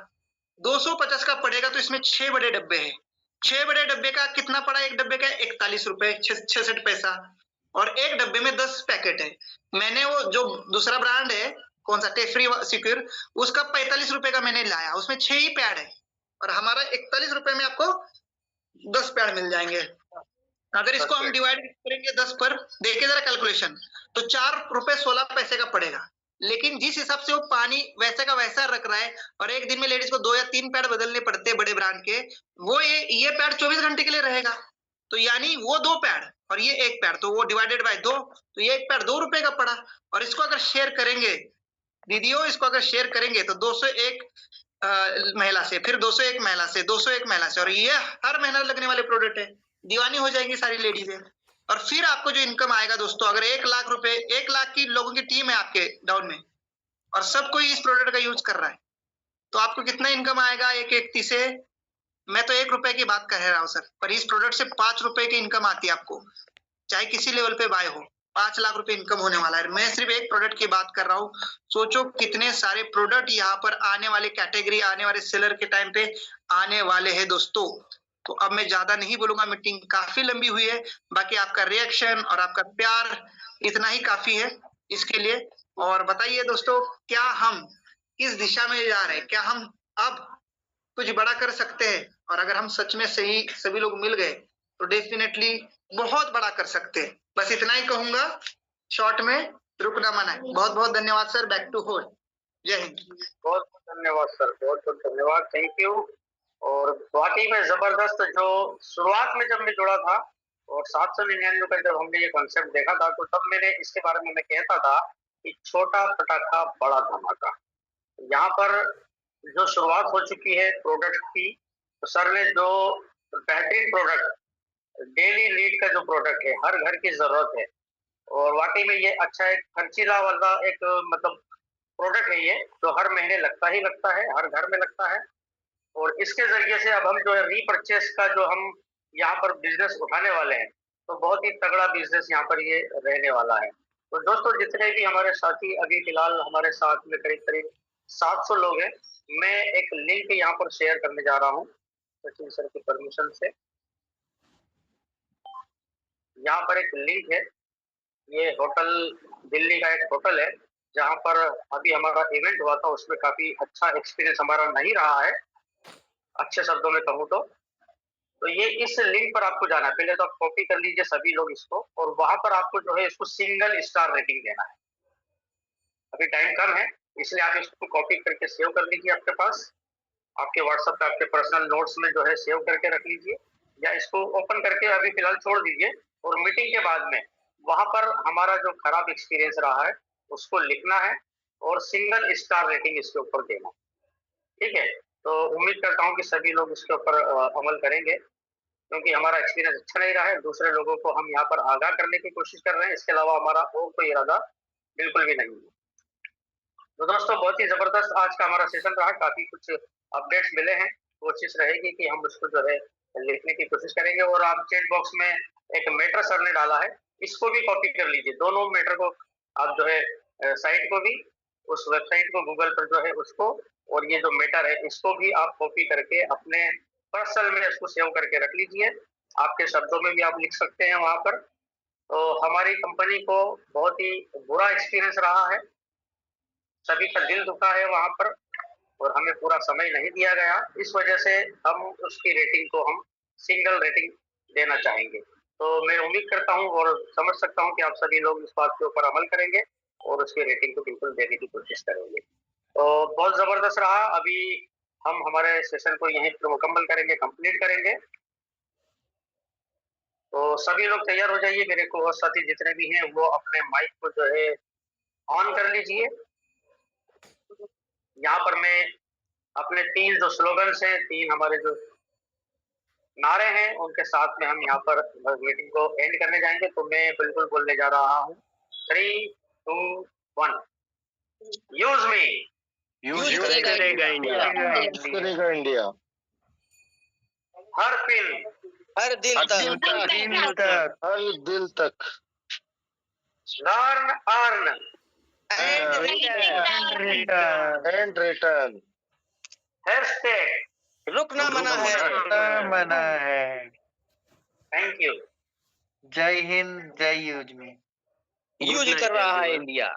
250 का पड़ेगा, तो इसमें 6 बड़े डब्बे हैं। 6 बड़े डब्बे का कितना पड़ा? एक डब्बे का 41 रुपए 66 पैसा, और एक डब्बे में 10 पैकेट है। मैंने वो जो दूसरा ब्रांड है, कौन सा, टेफ्री सिक्योर, उसका 45 रुपए का मैंने लाया, उसमें 6 ही पैड है, और हमारा 41 रुपए में आपको 10 पैड मिल जाएंगे। अगर इसको हम डिवाइड करेंगे 10 पर, देखिए जरा कैलकुलेशन, तो 4 रुपए 16 पैसे का पड़ेगा। लेकिन जिस हिसाब से वो पानी वैसे का वैसा रख रहा है और एक दिन में लेडीज को 2 या 3 पैड बदलने पड़ते हैं बड़े ब्रांड के, वो ये पैड 24 घंटे के लिए रहेगा। तो यानी वो 2 पैड और ये 1 पैड, तो वो डिवाइडेड बाय 2, तो ये 1 पैड 2 रुपए का पड़ा। और इसको अगर शेयर करेंगे दीदियों, इसको अगर शेयर करेंगे तो 201 महिला से, फिर 201 महिला से, 201 महिला से, और ये हर महीना लगने वाले प्रोडक्ट है। दीवानी हो जाएंगी सारी लेडीजें। और फिर आपको जो इनकम आएगा दोस्तों, अगर 1 लाख रुपए, 1 लाख की लोगों की टीम है आपके डाउन में और सब कोई इस प्रोडक्ट का यूज कर रहा है, तो आपको कितना इनकम आएगा एक व्यक्ति से? मैं तो 1 रुपए की बात कह रहा हूँ सर, पर इस प्रोडक्ट से 5 रुपए की इनकम आती है आपको, चाहे किसी लेवल पे बाय हो। 5 लाख रुपए इनकम होने वाला है। मैं सिर्फ एक प्रोडक्ट की बात कर रहा हूँ। सोचो कितने सारे प्रोडक्ट यहाँ पर आने वाले कैटेगरी, आने वाले सेलर के टाइम पे आने वाले हैं दोस्तों। तो अब मैं ज्यादा नहीं बोलूंगा, मीटिंग काफी लंबी हुई है। बाकी आपका रिएक्शन और आपका प्यार इतना ही काफी है इसके लिए। और बताइए दोस्तों, क्या हम किस दिशा में जा रहे हैं? क्या हम अब कुछ बड़ा कर सकते हैं? और अगर हम सच में सही सभी लोग मिल गए तो डेफिनेटली बहुत बड़ा कर सकते हैं। बस इतना ही कहूंगा, शॉर्ट में रुकना मना है। बहुत बहुत धन्यवाद सर, बैक टू होल। जय हिंद। बहुत बहुत धन्यवाद सर, बहुत बहुत धन्यवाद, थैंक यू। और वाकई में जबरदस्त, जो शुरुआत में जब मैं जुड़ा था और 799 का जब हमने ये कॉन्सेप्ट देखा था, तो तब मैंने इसके बारे में मैं कहता था कि छोटा पटाखा बड़ा धमाका। यहाँ पर जो शुरुआत हो चुकी है प्रोडक्ट की, तो सर ने जो बेहतरीन प्रोडक्ट, डेली नीड का जो प्रोडक्ट है, हर घर की जरूरत है, और वाकई में ये अच्छा एक खर्चीला वाला एक मतलब प्रोडक्ट है ये, जो हर महीने लगता ही लगता है, हर घर में लगता है। और इसके जरिए से अब हम जो है रीपरचेस का जो हम यहाँ पर बिजनेस उठाने वाले हैं, तो बहुत ही तगड़ा बिजनेस यहाँ पर ये रहने वाला है। तो दोस्तों, जितने भी हमारे साथी अभी फिलहाल हमारे साथ में करीब करीब 700 लोग हैं, मैं एक लिंक यहाँ पर शेयर करने जा रहा हूँ सचिन सर की परमिशन से। यहाँ पर एक लिंक है, ये होटल दिल्ली का एक होटल है जहाँ पर अभी हमारा इवेंट हुआ था, उसमें काफी अच्छा एक्सपीरियंस हमारा नहीं रहा है, अच्छे शब्दों में कहूँ तो ये इस लिंक पर आपको जाना है। पहले तो आप कॉपी कर लीजिए सभी लोग इसको, और वहां पर आपको जो है इसको सिंगल स्टार रेटिंग देना है। अभी टाइम कम है, इसलिए आप इसको कॉपी करके सेव कर लीजिए आपके पास, आपके व्हाट्सएप पे आपके पर्सनल नोट्स में जो है सेव करके रख लीजिए, या इसको ओपन करके अभी फिलहाल छोड़ दीजिए, और मीटिंग के बाद में वहां पर हमारा जो खराब एक्सपीरियंस रहा है उसको लिखना है और सिंगल स्टार रेटिंग इसके ऊपर देना, ठीक है। तो उम्मीद करता हूँ कि सभी लोग इसके ऊपर अमल करेंगे, क्योंकि हमारा एक्सपीरियंस अच्छा नहीं रहा है। दूसरे लोगों को हम यहाँ पर आगाह करने की कोशिश कर रहे हैं, इसके अलावा हमारा और कोई इरादा बिल्कुल भी नहीं है। तो दोस्तों, बहुत ही जबरदस्त आज का हमारा सेशन रहा, काफी कुछ अपडेट्स मिले हैं। कोशिश रहेगी कि हम उसको जो है लिखने की कोशिश करेंगे। और आप चैट बॉक्स में एक मैटर सर ने डाला है, इसको भी कॉपी कर लीजिए, दोनों मैटर को आप जो है साइट को भी, उस वेबसाइट को गूगल पर जो है उसको, और ये जो मैटर है इसको भी आप कॉपी करके अपने पर्सनल में इसको सेव करके रख लीजिए। आपके शब्दों में भी आप लिख सकते हैं वहां पर। तो हमारी कंपनी को बहुत ही बुरा एक्सपीरियंस रहा है, सभी का दिल दुखा है वहां पर, और हमें पूरा समय नहीं दिया गया, इस वजह से हम उसकी रेटिंग को हम सिंगल रेटिंग देना चाहेंगे। तो मैं उम्मीद करता हूं और समझ सकता हूं कि आप सभी लोग इस बात के ऊपर अमल करेंगे और उसकी रेटिंग को बिल्कुल देने की कोशिश करेंगे। तो बहुत जबरदस्त रहा। अभी हम हमारे सेशन को यहीं पर मुकम्मल करेंगे, कंप्लीट करेंगे। तो सभी लोग तैयार हो जाइए, मेरे को साथी जितने भी हैं वो अपने माइक को जो है ऑन कर लीजिए। यहाँ पर मैं अपने 3 जो स्लोगन्स हैं, 3 हमारे जो नारे हैं, उनके साथ में हम यहाँ पर मीटिंग को एंड करने जाएंगे। तो मैं बिल्कुल बोलने जा रहा हूँ 3, 2, 1। यूज मी, यूज करेगा इंडिया। हर फिल्म, हर दिल तक, हर दिल तक। Learn, earn and return. Hashtag रुकना मना है। Thank you. जय हिंद, जय यूज में। यूज कर रहा है इंडिया।